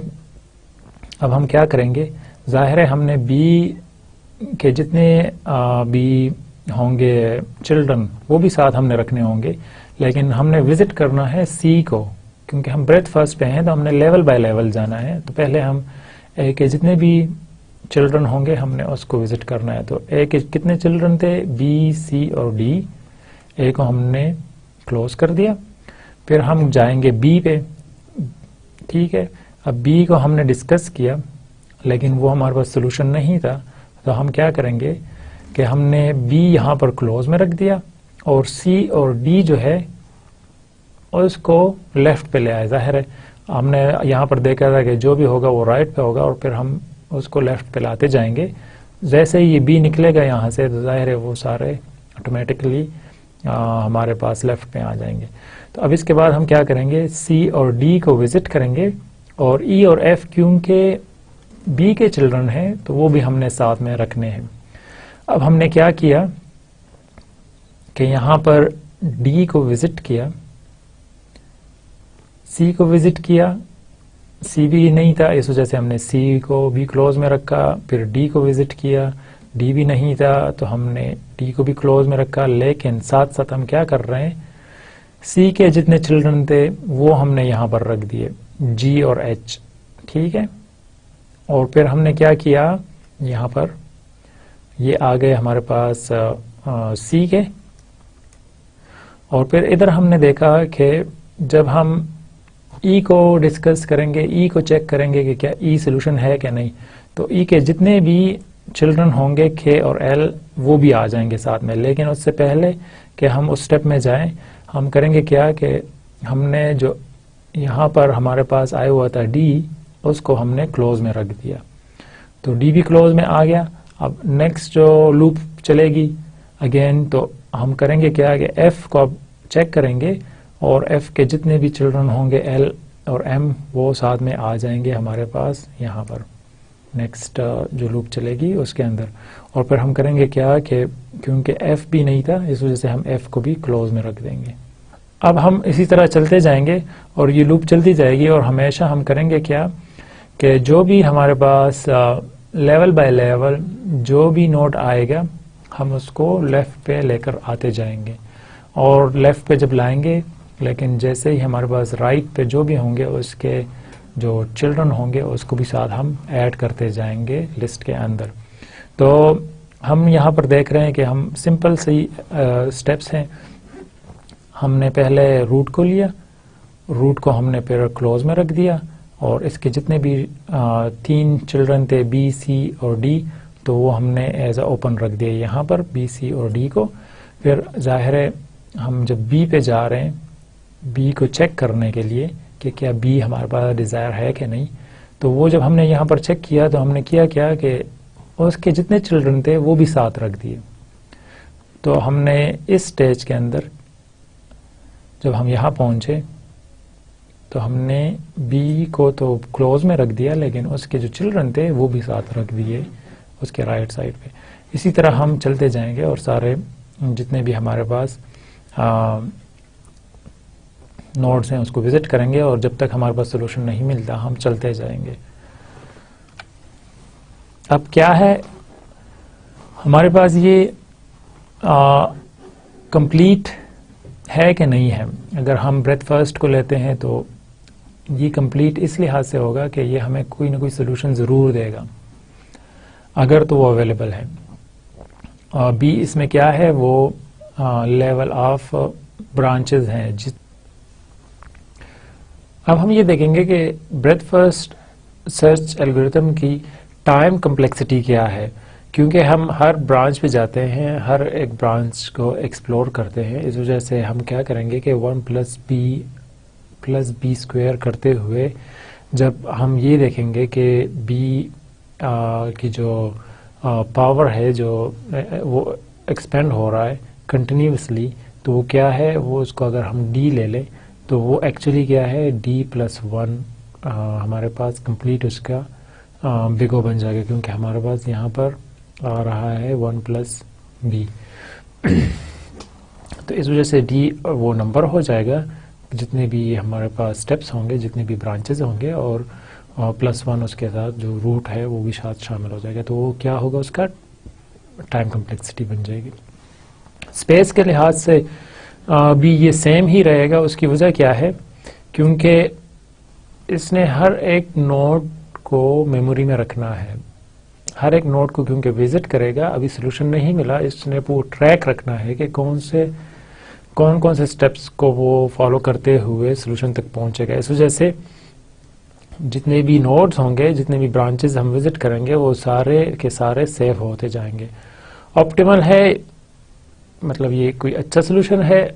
[SPEAKER 1] اب ہم کیا کریں گے, ظاہر ہے ہم نے بی کے جتنے بی ہوں گے چلڈرن وہ بھی ساتھ ہم نے رکھنے ہوں گے, لیکن ہم نے وزٹ کرنا ہے سی کو, کیونکہ ہم بریتھ فرسٹ پہ ہیں تو ہم نے لیول بائی لیول جانا ہے. تو پہلے ہم اے کے جتنے بھی چلڈرن ہوں گے ہم نے اس کو وزٹ کرنا ہے. تو اے کے کتنے چلڈرن تھے, بی سی اور ڈی, اے کو ہم نے کلوز کر دیا. پھر ہم جائیں گے بی پہ. ٹھیک ہے, اب بی کو ہم نے ڈسکس کیا لیکن وہ ہمارے پاس سولوشن نہیں تھا, تو ہم کیا کریں گے کہ ہم نے بی یہاں پر کلوز میں رکھ دیا اور سی اور ڈی جو ہے اس کو لیفٹ پہ لے آئے. ظاہر ہے ہم نے یہاں پر دیکھا تھا کہ جو بھی ہوگا وہ رائٹ پہ ہوگا, اور پھر ہم اس کو لیفٹ پہ لاتے جائیں گے. جیسے ہی یہ بی نکلے گا یہاں سے تو ظاہر ہے وہ سارے آٹومیٹکلی ہمارے پاس لیفٹ پہ آ جائیں گے. تو اب اس کے بعد ہم کیا کریں گے, سی اور ڈی کو وزٹ کریں گے, اور ای اور ایف کیونکہ بی کے چلڈرن ہیں تو وہ بھی ہم نے ساتھ میں رکھنے ہیں. اب ہم نے کیا کیا کہ یہاں پر ڈی کو وزٹ کیا, سی کو وزٹ کیا, سی بھی نہیں تھا اس وجہ سے ہم نے سی کو بھی کلوز میں رکھا. پھر ڈی کو وزٹ کیا, ڈی بھی نہیں تھا تو ہم نے ڈی کو بھی کلوز میں رکھا. لیکن ساتھ ساتھ ہم کیا کر رہے ہیں, سی کے جتنے چلڈرن تھے وہ ہم نے یہاں پر رکھ دیے, جی اور ایچ. ٹھیک ہے, اور پھر ہم نے کیا کیا, یہاں پر یہ آ گئے ہمارے پاس سی کے, اور پھر ادھر ہم نے دیکھا کہ جب ہم ای کو ڈسکس کریں گے, ای کو چیک کریں گے کہ کیا ای سولوشن ہے کہ نہیں, تو ای کے جتنے بھی چلڈرن ہوں گے کے اور ایل وہ بھی آ جائیں گے ساتھ میں. لیکن اس سے پہلے کہ ہم اس سٹیپ میں جائیں ہم کریں گے کیا کہ ہم نے جو یہاں پر ہمارے پاس آیا ہوا تھا ڈی, اس کو ہم نے کلوز میں رکھ دیا, تو ڈی بھی کلوز میں آ گیا. اب نیکسٹ جو لوپ چلے گی اگین, تو ہم کریں گے کیا کہ ایف کو اب چیک کریں گے, اور ایف کے جتنے بھی چلڈرن ہوں گے ایل اور ایم وہ ساتھ میں آ جائیں گے ہمارے پاس یہاں پر نیکسٹ جو لوپ چلے گی اس کے اندر. اور پھر ہم کریں گے کیا کہ کیونکہ ایف بھی نہیں تھا اس وجہ سے ہم ایف کو بھی کلوز میں رکھ دیں گے. اب ہم اسی طرح چلتے جائیں گے اور یہ لوپ چلتی جائے گی, اور ہمیشہ ہم کریں گے کیا کہ جو بھی ہمارے پاس لیول بائی لیول جو بھی نوٹ آئے گا ہم اس کو لیفٹ پہ لے کر آتے جائیں گے, اور لیفٹ پہ جب لائیں گے لیکن جیسے ہی ہمارے پاس رائٹ پہ جو بھی ہوں گے اس کے جو چلڈرن ہوں گے اس کو بھی ساتھ ہم ایڈ کرتے جائیں گے لسٹ کے اندر. تو ہم یہاں پر دیکھ رہے ہیں کہ ہم سمپل سی سٹیپس ہیں. ہم نے پہلے روٹ کو لیا, روٹ کو ہم نے پھر کلوز میں رکھ دیا, اور اس کے جتنے بھی 3 چلڈرن تھے بی, سی اور ڈی, تو وہ ہم نے ایز اے اوپن رکھ دیا یہاں پر بی, سی اور ڈی کو. پھر ظاہر ہے ہم جب بی پہ جا رہے ہیں, بی کو چیک کرنے کے لیے کہ کیا بی ہمارے پاس ڈیزائر ہے کہ نہیں, تو وہ جب ہم نے یہاں پر چیک کیا تو ہم نے کیا کہ اس کے جتنے چلڈرن تھے وہ بھی ساتھ رکھ دیے. تو ہم نے اس سٹیج کے اندر جب ہم یہاں پہنچے تو ہم نے بی کو تو کلوز میں رکھ دیا, لیکن اس کے جو چلڈرن تھے وہ بھی ساتھ رکھ دیے اس کے رائٹ سائڈ پہ. اسی طرح ہم چلتے جائیں گے اور سارے جتنے بھی ہمارے پاس نوڈز ہیں اس کو وزٹ کریں گے, اور جب تک ہمارے پاس سولوشن نہیں ملتا ہم چلتے جائیں گے. اب کیا ہے ہمارے پاس یہ کمپلیٹ ہے کہ نہیں ہے. اگر ہم بریتھ فرسٹ کو لیتے ہیں تو یہ کمپلیٹ اس لحاظ سے ہوگا کہ یہ ہمیں کوئی نہ کوئی سولوشن ضرور دے گا اگر تو وہ اویلیبل ہے. بی اس میں کیا ہے, وہ لیول آف برانچز ہیں. اب ہم یہ دیکھیں گے کہ بریتھ فرسٹ سرچ الگوریتھم کی ٹائم کمپلیکسٹی کیا ہے, کیونکہ ہم ہر برانچ پہ جاتے ہیں, ہر ایک برانچ کو ایکسپلور کرتے ہیں. اس وجہ سے ہم کیا کریں گے کہ 1+b+b² کرتے ہوئے جب ہم یہ دیکھیں گے کہ بی کی جو پاور ہے جو وہ ایکسپینڈ ہو رہا ہے کنٹینیوسلی, تو وہ کیا ہے, وہ اس کو اگر ہم ڈی لے لیں تو وہ ایکچولی کیا ہے D+1 ہمارے پاس کمپلیٹ اس کا بگ او بن جائے گا, کیونکہ ہمارے پاس یہاں پر آ رہا ہے 1+b. تو اس وجہ سے ڈی وہ نمبر ہو جائے گا جتنے بھی ہمارے پاس سٹیپس ہوں گے, جتنے بھی برانچز ہوں گے, اور +1 اس کے ساتھ جو روٹ ہے وہ بھی ساتھ شامل ہو جائے گا. تو وہ کیا ہوگا, اس کا ٹائم کمپلیکسٹی بن جائے گی. اسپیس کے لحاظ سے بھی یہ سیم ہی رہے گا. اس کی وجہ کیا ہے, کیونکہ اس نے ہر ایک نوڈ کو میموری میں رکھنا ہے. ہر ایک نوڈ کو کیونکہ وزٹ کرے گا, ابھی سولوشن نہیں ملا, اس نے وہ ٹریک رکھنا ہے کہ کون سے سٹیپس کو وہ فالو کرتے ہوئے سولوشن تک پہنچے گا. اس وجہ سے جتنے بھی نوڈز ہوں گے, جتنے بھی برانچز ہم وزٹ کریں گے, وہ سارے کے سارے سیو ہوتے جائیں گے. آپٹیمل ہے مطلب یہ کوئی اچھا سولوشن ہے,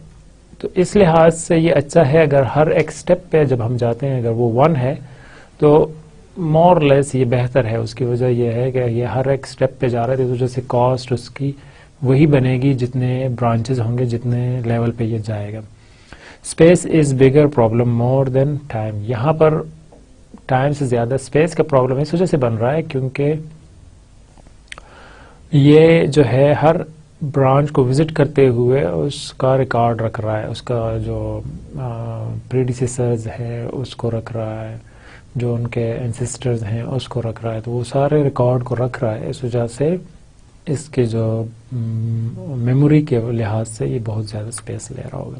[SPEAKER 1] تو اس لحاظ سے یہ اچھا ہے. اگر ہر ایک سٹیپ پہ جب ہم جاتے ہیں اگر وہ 1 ہے تو مور لیس یہ بہتر ہے. اس کی وجہ یہ ہے کہ یہ ہر ایک سٹیپ پہ جا رہا ہے, تو اس وجہ سے کاسٹ اس کی وہی بنے گی جتنے برانچز ہوں گے, جتنے لیول پہ یہ جائے گا. Space is bigger problem more than time. یہاں پر ٹائم سے زیادہ اسپیس کا پرابلم اس وجہ سے بن رہا ہے کیونکہ یہ جو ہے ہر برانچ کو وزٹ کرتے ہوئے اس کا ریکارڈ رکھ رہا ہے, اس کا جو پریڈیسیسرز ہیں اس کو رکھ رہا ہے, جو ان کے اینسسٹرز ہیں اس کو رکھ رہا ہے. تو وہ سارے ریکارڈ کو رکھ رہا ہے. اس وجہ سے اس کے جو میموری کے لحاظ سے یہ بہت زیادہ اسپیس لے رہا ہوگا.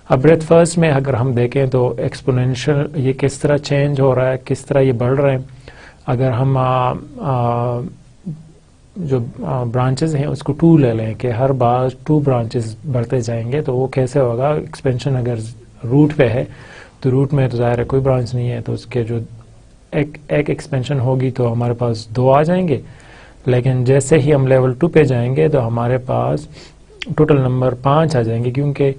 [SPEAKER 1] اب بریتھ فرسٹ میں اگر ہم دیکھیں تو ایکسپونینشل یہ کس طرح چینج ہو رہا ہے, کس طرح یہ بڑھ رہے ہیں. اگر ہم جو برانچز ہیں اس کو 2 لے لیں کہ ہر بار 2 برانچز بڑھتے جائیں گے, تو وہ کیسے ہوگا. ایکسپینشن اگر روٹ پہ ہے تو روٹ میں تو ظاہر ہے کوئی برانچ نہیں ہے, تو اس کے جو ایک ایکسپینشن ہوگی تو ہمارے پاس 2 آ جائیں گے. لیکن جیسے ہی ہم لیول 2 پہ جائیں گے تو ہمارے پاس ٹوٹل نمبر 5 آ جائیں گے, کیونکہ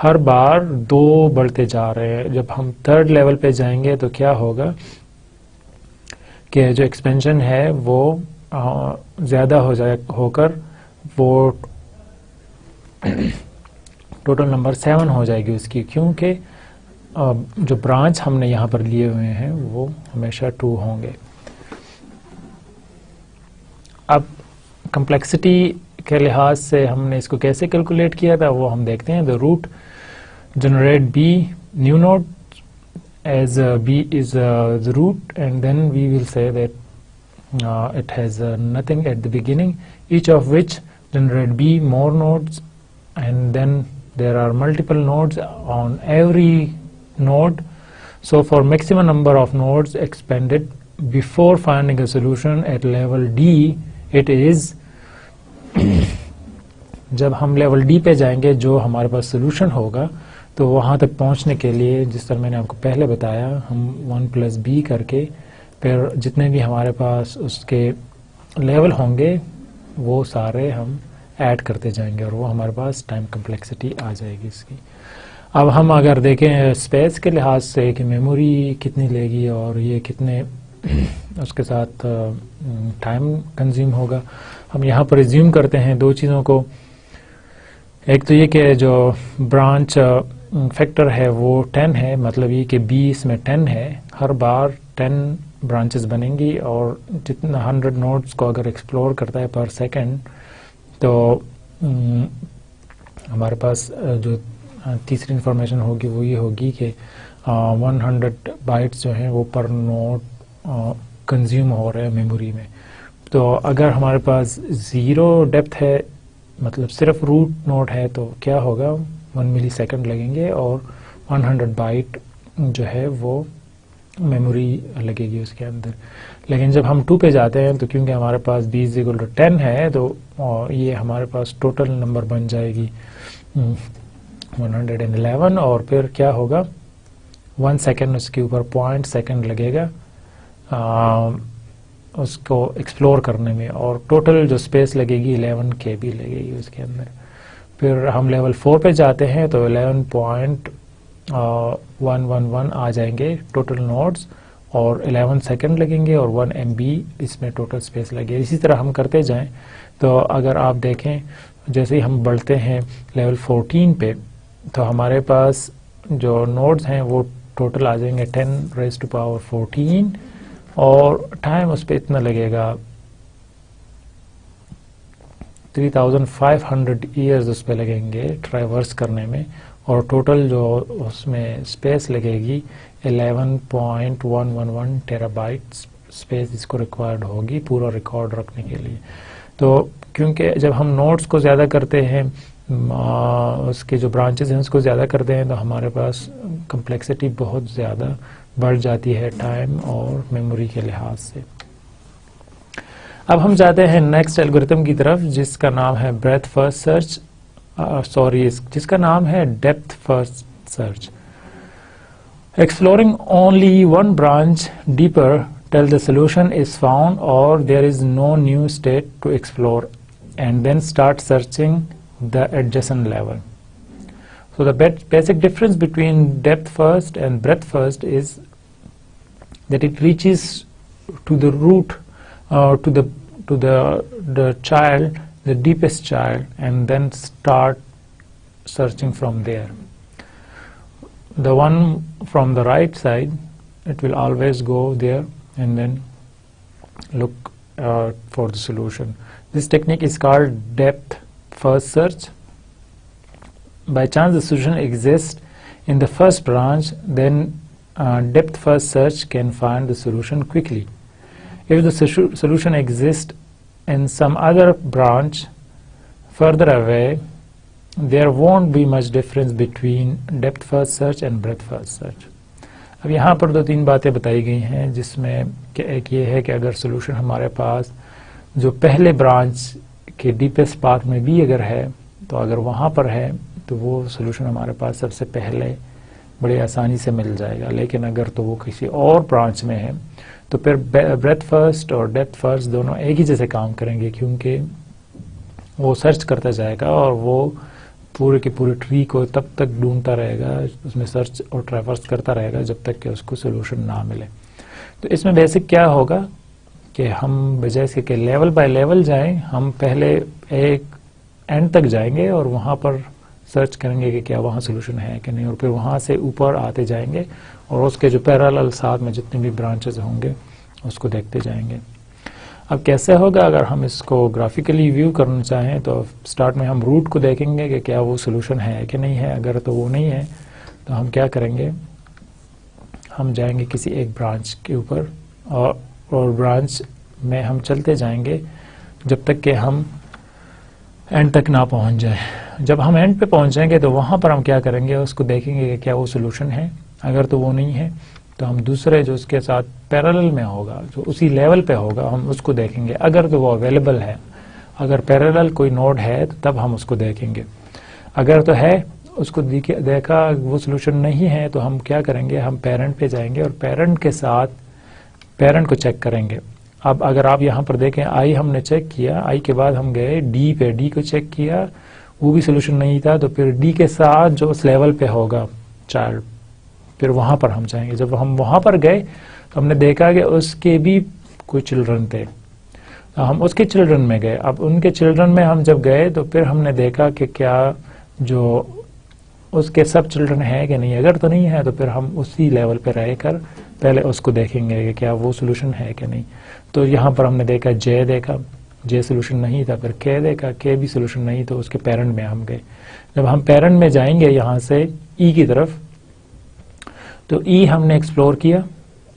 [SPEAKER 1] ہر بار 2 بڑھتے جا رہے ہیں. جب ہم 3rd لیول پہ جائیں گے تو کیا ہوگا کہ جو ایکسپینشن ہے وہ زیادہ ہو کر وہ ٹوٹل نمبر 7 ہو جائے گی اس کی, کیونکہ جو برانچ ہم نے یہاں پر لیے ہوئے ہیں وہ ہمیشہ 2 ہوں گے. اب کمپلیکسٹی کے لحاظ سے ہم نے اس کو کیسے کیلکولیٹ کیا تھا وہ ہم دیکھتے ہیں. the root generate b new node as b is the root, and then we will say that it has nothing at the beginning, each of which generate b more nodes, and then there are multiple nodes on every node. So for maximum number of nodes expanded before finding a solution at level D, it is جب ہم level D پہ جائیں گے جو ہمارے پاس solution ہوگا تو وہاں تک پہنچنے کے لیے جس طرح میں نے آپ کو پہلے بتایا ہم 1+b کر کے پھر جتنے بھی ہمارے پاس اس کے لیول ہوں گے وہ سارے ہم ایڈ کرتے جائیں گے اور وہ ہمارے پاس ٹائم کمپلیکسٹی آ جائے گی اس کی. اب ہم اگر دیکھیں اسپیس کے لحاظ سے کہ میموری کتنی لے گی اور یہ کتنے اس کے ساتھ ٹائم کنزیوم ہوگا, ہم یہاں پر ریزیوم کرتے ہیں دو چیزوں کو. ایک تو یہ کہ جو برانچ فیکٹر ہے وہ 10 ہے, مطلب یہ کہ b اس میں 10 ہے, ہر بار 10 برانچز بنیں گی اور جتنا 100 نوڈس کو اگر ایکسپلور کرتا ہے پر سیکنڈ تو ہمارے پاس جو تیسری انفارمیشن ہوگی وہ یہ ہوگی کہ 100 بائٹس جو ہیں وہ پر نوڈ کنزیوم ہو رہے ہیں میموری میں. تو اگر ہمارے پاس 0 ڈیپتھ ہے مطلب صرف روٹ نوڈ ہے تو کیا ہوگا 1 ملی سیکنڈ لگیں گے اور 100 بائٹ جو ہے وہ میموری لگے گی اس کے اندر. لیکن جب ہم 2 پہ جاتے ہیں تو کیونکہ ہمارے پاس b = 10 ہے تو یہ ہمارے پاس ٹوٹل نمبر بن جائے گی 111 اور پھر کیا ہوگا 1 سیکنڈ اس کے اوپر 0.1 سیکنڈ لگے گا اس کو ایکسپلور کرنے میں اور ٹوٹل جو اسپیس لگے گی 11 KB لگے گی اس کے اندر. پھر ہم لیول 4 پہ جاتے ہیں تو 11.111 آ جائیں گے ٹوٹل نوڈز اور 11 سیکنڈ لگیں گے اور 1 MB اس میں ٹوٹل اسپیس لگے. اسی طرح ہم کرتے جائیں تو اگر آپ دیکھیں جیسے ہی ہم بڑھتے ہیں لیول 14 پہ تو ہمارے پاس جو نوڈز ہیں وہ ٹوٹل آ جائیں گے 10⁻14 اور ٹائم اس پہ اتنا لگے گا 3500 ایئرز اس پہ لگیں گے ٹریورس کرنے میں اور ٹوٹل جو اس میں اسپیس لگے گی 11.111 ٹیرا بائٹ اسپیس اس کو ریکوائرڈ ہوگی پورا ریکارڈ رکھنے کے لیے. تو کیونکہ جب ہم نوڈز کو زیادہ کرتے ہیں اس کے جو برانچز ہیں اس کو زیادہ کرتے ہیں تو ہمارے پاس کمپلیکسٹی بہت زیادہ بڑھ جاتی ہے ٹائم اور میموری کے لحاظ سے. اب ہم جاتے ہیں نیکسٹ الگورتھم کی طرف جس کا نام ہے بریتھ فرسٹ سرچ جس کا نام ہے depth first search. Exploring only one branch deeper till the solution is found or there is no new state to explore and then start searching the adjacent level. So the basic difference between depth first and breadth first is that it reaches to the root to the child, the deepest child, and then start searching from there. The one from the right side, it will always go there and then look for the solution. This technique is called depth first search. By chance the solution exists in the first branch, then depth first search can find the solution quickly. If the solution exists in some other branch further away, there won't be much difference between depth first search and breadth first search. اب یہاں پر 2-3 باتیں بتائی گئی ہیں جس میں کہ ایک یہ ہے کہ اگر سولوشن ہمارے پاس جو پہلے برانچ کے ڈیپسٹ پاتھ میں بھی اگر ہے تو اگر وہاں پر ہے تو وہ سولوشن ہمارے پاس سب سے پہلے بڑی آسانی سے مل جائے گا. لیکن اگر تو وہ کسی اور برانچ میں ہے تو پھر بریتھ فرسٹ اور ڈیپتھ فرسٹ دونوں ایک ہی جیسے کام کریں گے کیونکہ وہ سرچ کرتا جائے گا اور وہ پورے کے پورے ٹری کو تب تک ڈھونڈتا رہے گا اس میں سرچ اور ٹریورس کرتا رہے گا جب تک کہ اس کو سولوشن نہ ملے. تو اس میں بیسک کیا ہوگا کہ ہم بجائے اس کے کہ لیول بائی لیول جائیں ہم پہلے ایک اینڈ تک جائیں گے اور وہاں پر سرچ کریں گے کہ کیا وہاں سولوشن ہے کہ نہیں اور پھر وہاں سے اوپر آتے جائیں گے اور اس کے جو پیرالل ساتھ میں جتنے بھی برانچز ہوں گے اس کو دیکھتے جائیں گے. اب کیسے ہوگا اگر ہم اس کو گرافیکلی ویو کرنا چاہیں تو سٹارٹ میں ہم روٹ کو دیکھیں گے کہ کیا وہ سولوشن ہے کہ نہیں ہے. اگر تو وہ نہیں ہے تو ہم کیا کریں گے ہم جائیں گے کسی ایک برانچ کے اوپر اور برانچ میں ہم چلتے جائیں گے جب تک کہ ہم اینڈ تک نہ پہنچ جائیں. جب ہم اینڈ پہ پہنچیں گے تو وہاں پر ہم کیا کریں گے, اس کو دیکھیں گے کہ کیا وہ سولوشن ہے. اگر تو وہ نہیں ہے تو ہم دوسرے جو اس کے ساتھ پیرالل میں ہوگا, جو اسی لیول پہ ہوگا, ہم اس کو دیکھیں گے. اگر تو وہ اویلیبل ہے, اگر پیرالل کوئی نوڈ ہے تو تب ہم اس کو دیکھیں گے. اگر تو ہے, اس کو دیکھا وہ سولوشن نہیں ہے, تو ہم کیا کریں گے, ہم پیرنٹ پہ جائیں گے اور پیرنٹ کے ساتھ پیرنٹ کو چیک کریں گے. اب اگر آپ یہاں پر دیکھیں, آئی ہم نے چیک کیا, آئی کے بعد ہم گئے ڈی پہ, ڈی کو چیک کیا, وہ بھی سولوشن نہیں تھا, تو پھر ڈی کے ساتھ جو اس لیول پہ ہوگا چائلڈ, پھر وہاں پر ہم جائیں گے. جب ہم وہاں پر گئے تو ہم نے دیکھا کہ اس کے بھی کوئی چلڈرن تھے, ہم اس کے چلڈرن میں گئے. اب ان کے چلڈرن میں ہم جب گئے تو پھر ہم نے دیکھا کہ کیا جو اس کے سب چلڈرن ہیں کہ نہیں. اگر تو نہیں ہے تو پھر ہم اسی لیول پہ رہ کر پہلے اس کو دیکھیں گے کہ کیا وہ سولوشن ہے کہ نہیں. تو یہاں پر ہم نے دیکھا جے دیکھا, جے سولوشن نہیں تھا. پھر کے دیکھا, کے بھی سولوشن نہیں, تو اس کے پیرنٹ میں ہم گئے. جب ہم پیرنٹ میں جائیں گے یہاں سے ای کی طرف, تو ای ہم نے ایکسپلور کیا.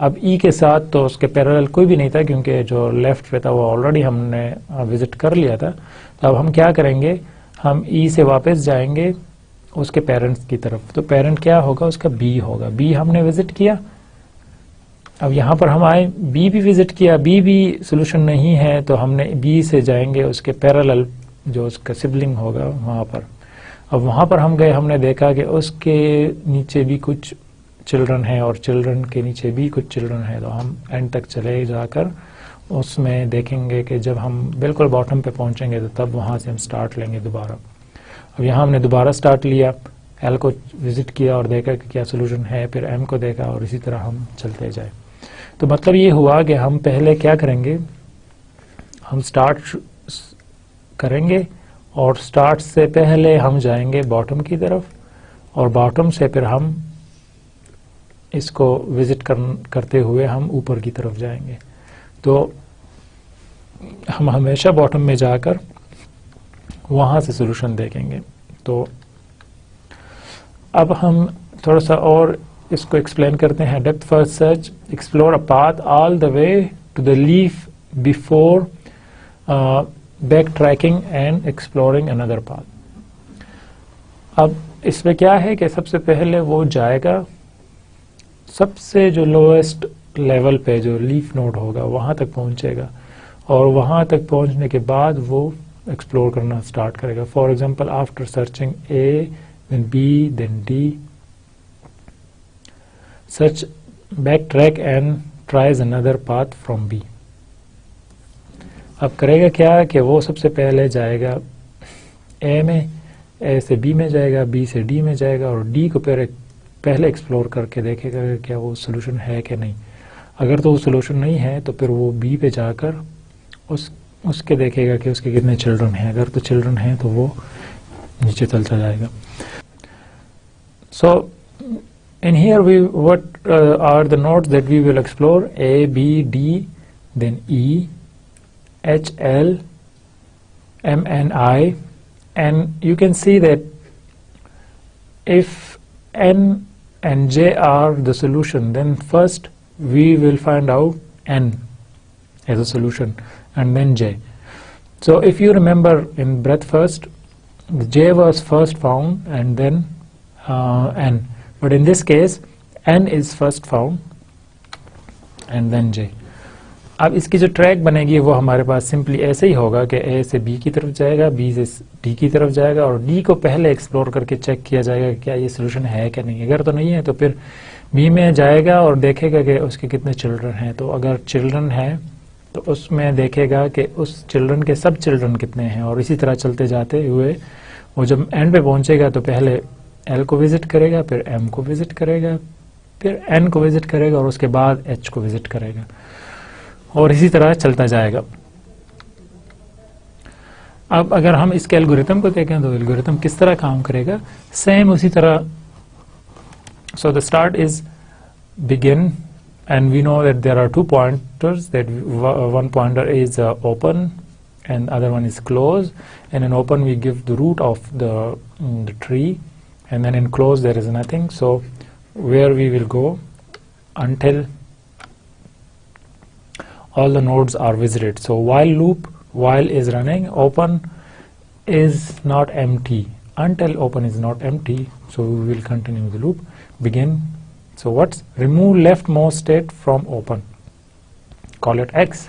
[SPEAKER 1] اب ای کے ساتھ تو اس کے پیرالل کوئی بھی نہیں تھا, کیونکہ جو لیفٹ پہ تھا وہ آلریڈی ہم نے وزٹ کر لیا تھا. تو اب ہم کیا کریں گے, ہم ای سے واپس جائیں گے اس کے پیرنٹس کی طرف. تو پیرنٹ کیا ہوگا, اس کا بی ہوگا. بی ہم نے وزٹ کیا. اب یہاں پر ہم آئے, بی بھی وزٹ کیا, بی بھی سولوشن نہیں ہے, تو ہم نے بی سے جائیں گے اس کے پیرالل جو اس کا سبلنگ ہوگا وہاں پر. اب وہاں پر ہم گئے, ہم نے دیکھا کہ اس کے نیچے بھی کچھ چلڈرن ہیں اور چلڈرن کے نیچے بھی کچھ چلڈرن ہیں. تو ہم اینڈ تک چلے جا کر اس میں دیکھیں گے کہ جب ہم بالکل باٹم پہ پہنچیں گے تو تب وہاں سے ہم سٹارٹ لیں گے دوبارہ. اب یہاں ہم نے دوبارہ سٹارٹ لیا, ایل کو وزٹ کیا اور دیکھا کہ کیا سولوشن ہے, پھر ایم کو دیکھا, اور اسی طرح ہم چلتے جائیں. تو مطلب یہ ہوا کہ ہم پہلے کیا کریں گے, ہم سٹارٹ کریں گے اور سٹارٹ سے پہلے ہم جائیں گے باٹم کی طرف, اور باٹم سے پھر ہم اس کو وزٹ کرتے ہوئے ہم اوپر کی طرف جائیں گے. تو ہم ہمیشہ باٹم میں جا کر وہاں سے سولوشن دیکھیں گے. تو اب ہم تھوڑا سا اور اس کو ایکسپلین کرتے ہیں. Depth first search, explore a path all the way to the leaf before backtracking and exploring another path. اب اس میں کیا ہے کہ سب سے پہلے وہ جائے گا سب سے جو لوئسٹ لیول پہ جو لیف نوڈ ہوگا وہاں تک پہنچے گا, اور وہاں تک پہنچنے کے بعد وہ ایکسپلور کرنا سٹارٹ کرے گا. For example, after searching A then B then D, search back track and tries another path from B. اب کرے گا کیا کہ وہ سب سے پہلے جائے گا اے میں, اے سے بی میں جائے گا, بی سے ڈی میں جائے گا, اور ڈی کو پہلے ایکسپلور کر کے دیکھے گا کہ کیا وہ سولوشن ہے کہ نہیں. اگر تو وہ سولوشن نہیں ہے تو پھر وہ بی پہ جا کر اس کے دیکھے گا کہ اس کے کتنے چلڈرن ہیں. اگر تو چلڈرن ہیں تو وہ نیچے چلتا جائے گا. سو in here what are the nodes that we will explore? A, B, D, then E, H, L, M, N, I, and you can see that if N and J are the solution, then first we will find out N as a solution and then J. So if you remember in breadth first, J was first found and then N. But in this case, N is first found and then J. اب اس کی جو track بنے گی وہ ہمارے پاس simply ایسے ہی ہوگا کہ اے سے بی کی طرف جائے گا, بی سے ڈی کی طرف جائے گا, اور ڈی کو پہلے ایکسپلور کر کے چیک کیا جائے گا کہ کیا یہ سولوشن ہے کہ نہیں. اگر تو نہیں ہے تو پھر بی میں جائے گا اور دیکھے گا کہ اس کے کتنے چلڈرن ہیں. تو اگر چلڈرن ہیں تو اس میں دیکھے گا کہ اس چلڈرن کے سب چلڈرن کتنے ہیں, اور اسی طرح چلتے جاتے ہوئے وہ جب اینڈ پہ پہنچے گا تو پہلے ایل کو وزٹ کرے گا, پھر ایم کو وزٹ کرے گا, پھر این کو وزٹ کرے گا, اور اس کے بعد ایچ کو وزٹ کرے گا, اور اسی طرح چلتا جائے گا. اب اگر ہم اس کے الگوریتم کو دیکھیں تو الگوریتم کس طرح کام کرے گا, سیم اسی طرح. So the start is begin, and we know that there are 2 pointers, that one pointer is open and other one is close, and in open we give the root of the tree, and then in close there is nothing. So where we will go until all the nodes are visited. So while loop, while is running, open is not empty until open is not empty, so we will continue the loop. Begin. So what's remove leftmost state from open, call it x.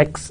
[SPEAKER 1] x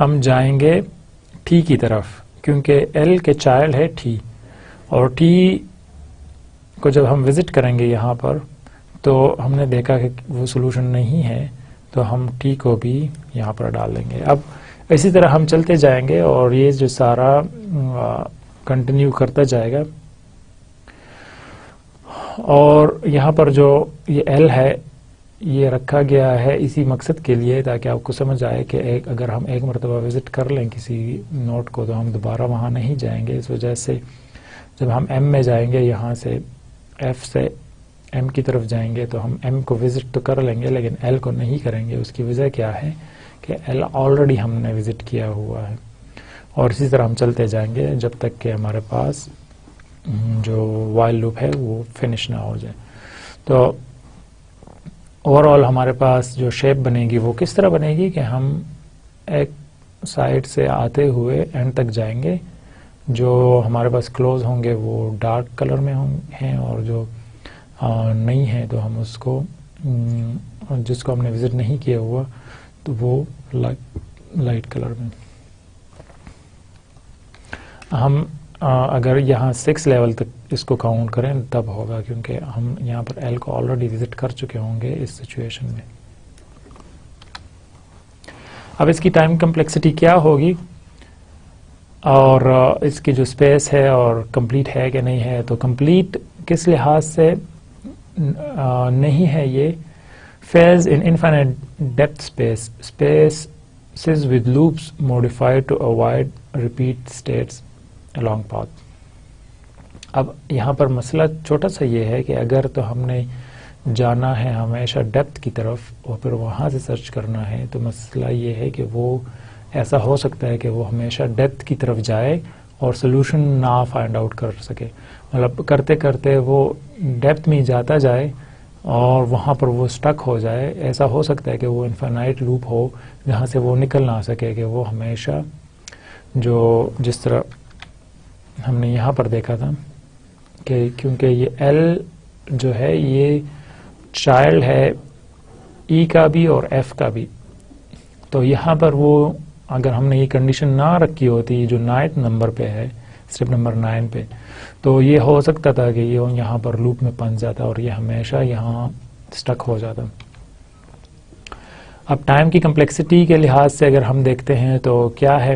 [SPEAKER 1] ہم جائیں گے T کی طرف، کیونکہ L کے child ہے T, اور T کو جب ہم وزٹ کریں گے یہاں پر تو ہم نے دیکھا کہ وہ سولوشن نہیں ہے، تو ہم ٹی کو بھی یہاں پر ڈال دیں گے. اب اسی طرح ہم چلتے جائیں گے اور یہ جو سارا کنٹینیو کرتا جائے گا، اور یہاں پر جو یہ ایل ہے یہ رکھا گیا ہے اسی مقصد کے لیے تاکہ آپ کو سمجھ آئے کہ اگر ہم ایک مرتبہ وزٹ کر لیں کسی نوٹ کو تو ہم دوبارہ وہاں نہیں جائیں گے. اس وجہ سے جب ہم ایم میں جائیں گے، یہاں سے ایف سے ایم کی طرف جائیں گے تو ہم ایم کو وزٹ تو کر لیں گے لیکن ایل کو نہیں کریں گے. اس کی وجہ کیا ہے کہ ایل آلریڈی ہم نے وزٹ کیا ہوا ہے، اور اسی طرح ہم چلتے جائیں گے جب تک کہ ہمارے پاس جو وائل لوپ ہے وہ فنش نہ ہو جائے. تو اوور آل ہمارے پاس جو شیپ بنے گی وہ کس طرح بنے گی کہ ہم ایک سائڈ سے آتے ہوئے اینڈ تک جائیں گے. جو ہمارے پاس کلوز ہوں گے وہ ڈارک کلر میں ہیں، اور جو نہیں ہے تو ہم اس کو جس کو ہم نے وزٹ نہیں کیا ہوا تو وہ لائٹ کلر میں. ہم اگر یہاں 6 لیول تک اس کو کاؤنٹ کریں تب ہوگا، کیونکہ ہم یہاں پر ایل کو آلریڈی وزٹ کر چکے ہوں گے اس سچویشن میں. اب اس کی ٹائم کمپلیکسٹی کیا ہوگی اور اس کی جو اسپیس ہے اور کمپلیٹ ہے کہ نہیں ہے. تو کمپلیٹ کس لحاظ سے نہیں ہے یہ fails in infinite depth spaces with loops modified to avoid repeat states along path. اب یہاں پر مسئلہ چھوٹا سا یہ ہے کہ اگر تو ہم نے جانا ہے ہمیشہ ڈیپتھ کی طرف اور پھر وہاں سے سرچ کرنا ہے، تو مسئلہ یہ ہے کہ وہ ایسا ہو سکتا ہے کہ وہ ہمیشہ ڈیپتھ کی طرف جائے اور سولوشن نہ فائنڈ آؤٹ کر سکے. مطلب کرتے کرتے وہ ڈیپتھ میں جاتا جائے اور وہاں پر وہ سٹک ہو جائے. ایسا ہو سکتا ہے کہ وہ انفائنائٹ لوپ ہو جہاں سے وہ نکل نہ سکے، کہ وہ ہمیشہ جس طرح ہم نے یہاں پر دیکھا تھا کہ کیونکہ یہ ایل جو ہے یہ چائلڈ ہے ای کا بھی اور ایف کا بھی، تو یہاں پر وہ اگر ہم نے یہ کنڈیشن نہ رکھی ہوتی جو 9 نمبر پہ ہے، اسٹیپ نمبر 9 پہ، تو یہ ہو سکتا تھا کہ یہ یہاں پر لوپ میں پھنس جاتا اور یہ ہمیشہ یہاں سٹک ہو جاتا. اب ٹائم کی کمپلیکسٹی کے لحاظ سے اگر ہم دیکھتے ہیں تو کیا ہے،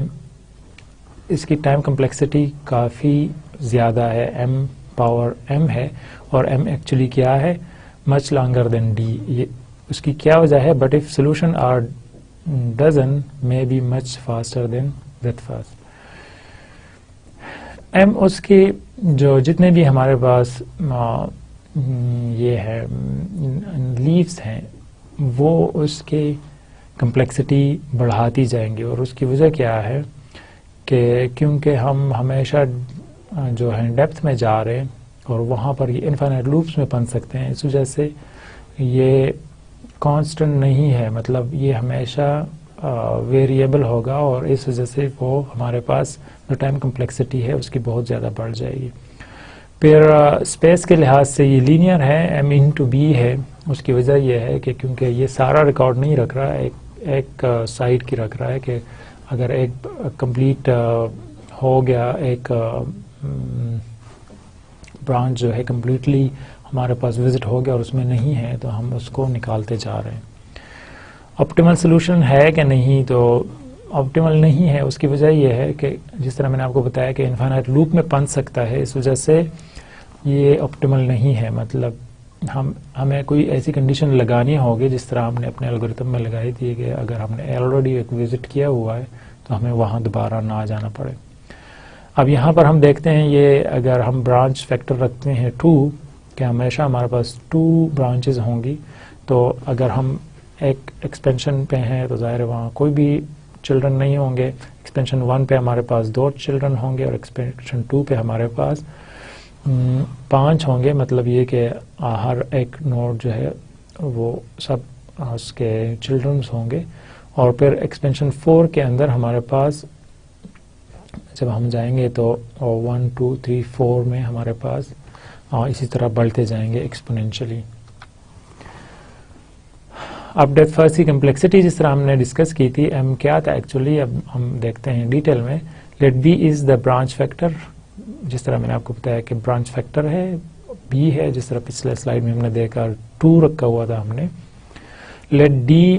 [SPEAKER 1] اس کی ٹائم کمپلیکسٹی کافی زیادہ ہے، ایم پاور ایم ہے، اور ایم ایکچولی کیا ہے، مچ لانگر دین ڈی. یہ اس کی کیا وجہ ہے، but if solution are dozen may be much faster than with fast. ایم اس کی جو جتنے بھی ہمارے پاس یہ ہے لیفز ہیں وہ اس کی کمپلیکسٹی بڑھاتی جائیں گی، اور اس کی وجہ کیا ہے کہ کیونکہ ہم ہمیشہ جو ہے ڈیپتھ میں جا رہے ہیں اور وہاں پر یہ انفائنائٹ لوپس میں پھنس سکتے ہیں. اس وجہ سے یہ کانسٹنٹ نہیں ہے، مطلب یہ ہمیشہ ویریبل ہوگا، اور اس وجہ سے وہ ہمارے پاس جو ٹائم کمپلیکسٹی ہے اس کی بہت زیادہ بڑھ جائے گی. پھر اسپیس کے لحاظ سے یہ لینئر ہے، ایم انٹو بی ہے. اس کی وجہ یہ ہے کہ کیونکہ یہ سارا ریکارڈ نہیں رکھ رہا ہے، ایک سائڈ کی رکھ رہا ہے کہ اگر ایک کمپلیٹ ہو گیا، ایک برانچ جو ہے کمپلیٹلی ہمارے پاس وزٹ ہو گیا اور اس میں نہیں ہے تو ہم اس کو نکالتے جا رہے ہیں. آپٹیمل سولوشن ہے کہ نہیں، تو آپٹیمل نہیں ہے. اس کی وجہ یہ ہے کہ جس طرح میں نے آپ کو بتایا کہ انفائنائٹ لوپ میں پھنس سکتا ہے، اس وجہ سے یہ آپٹیمل نہیں ہے. مطلب ہمیں کوئی ایسی کنڈیشن لگانی ہوگی جس طرح ہم نے اپنے الگورتھم میں لگائی تھی کہ اگر ہم نے آلریڈی ایک وزٹ کیا ہوا ہے تو ہمیں وہاں دوبارہ نہ جانا پڑے. اب یہاں پر ہم دیکھتے ہیں یہ اگر ہم برانچ فیکٹر رکھتے ہیں 2 کہ ہمیشہ ہمارے پاس 2 برانچز ہوں گی، تو اگر ہم ایک ایکسپینشن پہ ہیں تو ظاہر ہے وہاں کوئی بھی چلڈرن نہیں ہوں گے. ایکسپینشن 1 پہ ہمارے پاس 2 چلڈرن ہوں گے اور ایکسپینشن 2 پہ ہمارے پاس 5 ہوں گے. مطلب یہ کہ ہر ایک نوڈ جو ہے وہ سب اس کے چلڈرنس ہوں گے. اور پھر ایکسپینشن 4 کے اندر ہمارے پاس جب ہم جائیں گے تو 1 2 3 4 میں ہمارے پاس اسی طرح بڑھتے جائیں گے ایکسپونینشلی. اب ڈیپتھ فرسٹ کی کمپلیکسٹی جس طرح ہم نے ڈسکس کی تھی، ایم کیا تھا ایکچولی، اب ہم دیکھتے ہیں ڈیٹیل میں. Let B is the branch factor, جس طرح میں نے آپ کو بتایا کہ برانچ فیکٹر ہے بی ہے، جس طرح پچھلے سلائیڈ میں ہم نے دیکھا 2 رکھا ہوا تھا ہم نے. Let D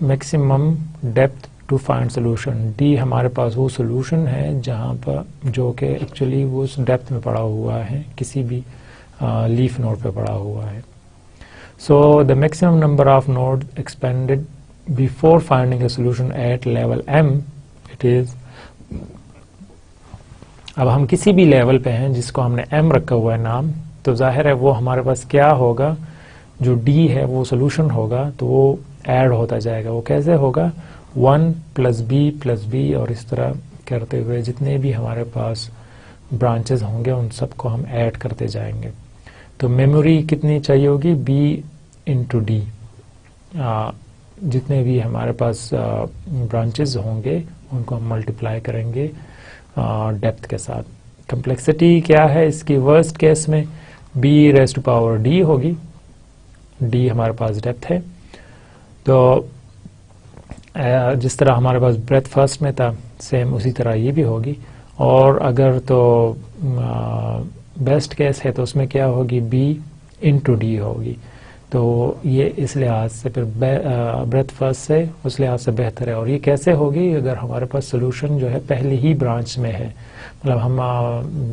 [SPEAKER 1] maximum depth to find solution, D ہمارے پاس وہ سولوشن ہے جہاں پر جو کہ ایکچولی وہ اس ڈیپتھ میں پڑا ہوا ہے، کسی بھی لیف نوڈ پہ پڑا ہوا ہے. So the maximum number of nodes expanded before finding a solution at level m, it is. اب ہم کسی بھی لیول پہ ہیں جس کو ہم نے m رکھا ہوا ہے نام، تو ظاہر ہے وہ ہمارے پاس کیا ہوگا، جو d ہے وہ سولوشن ہوگا تو وہ ایڈ ہوتا جائے گا. وہ کیسے ہوگا، 1 + b اور اس طرح کرتے ہوئے جتنے بھی ہمارے پاس برانچز ہوں گے ان سب کو ہم ایڈ کرتے جائیں گے. تو میموری کتنی چاہیے ہوگی، b × d. جتنے بھی ہمارے پاس برانچز ہوں گے ان کو ہم ملٹیپلائی کریں گے ڈیپتھ کے ساتھ. کمپلیکسٹی کیا ہے اس کی، ورسٹ کیس میں b⁻d ہوگی، d ہمارے پاس ڈیپتھ ہے. تو جس طرح ہمارے پاس بریتھ فرسٹ میں تھا سیم اسی طرح یہ بھی ہوگی. اور اگر تو بیسٹ کیس ہے تو اس میں کیا ہوگی، b × d ہوگی. تو یہ اس لحاظ سے پھر بریتھ فرسٹ سے اس لحاظ سے بہتر ہے. اور یہ کیسے ہوگی، اگر ہمارے پاس سولوشن جو ہے پہلی ہی برانچ میں ہے، مطلب ہم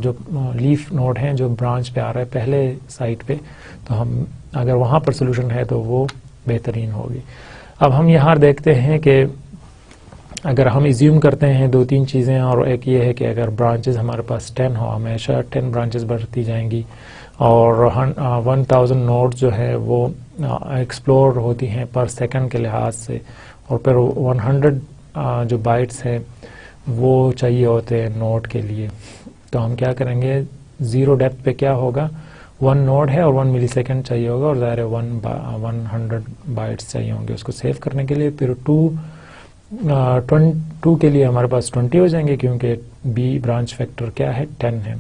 [SPEAKER 1] جو لیف نوڈ ہیں جو برانچ پہ آ رہا ہے پہلے سائٹ پہ، تو ہم اگر وہاں پر سولوشن ہے تو وہ بہترین ہوگی. اب ہم یہاں دیکھتے ہیں کہ اگر ہم ایزیوم کرتے ہیں 2-3 چیزیں، اور ایک یہ ہے کہ اگر برانچز ہمارے پاس 10 ہو، ہمیشہ 10 برانچز بڑھتی جائیں گی، اور 1000 نوڈ جو ہے وہ ایکسپلور ہوتی ہیں پر سیکنڈ کے لحاظ سے، اور پھر 100 جو بائٹس ہیں وہ چاہیے ہوتے ہیں نوڈ کے لیے. تو ہم کیا کریں گے، 0 ڈیپتھ پہ کیا ہوگا، 1 نوڈ ہے اور 1 ملی سیکنڈ چاہیے ہوگا، اور ظاہر ہے 100 بائٹس چاہیے ہوں گے اس کو سیو کرنے کے لیے. پھر 2 کے لیے ہمارے پاس 20 ہو جائیں گے کیونکہ b برانچ فیکٹر کیا ہے، 10 ہے.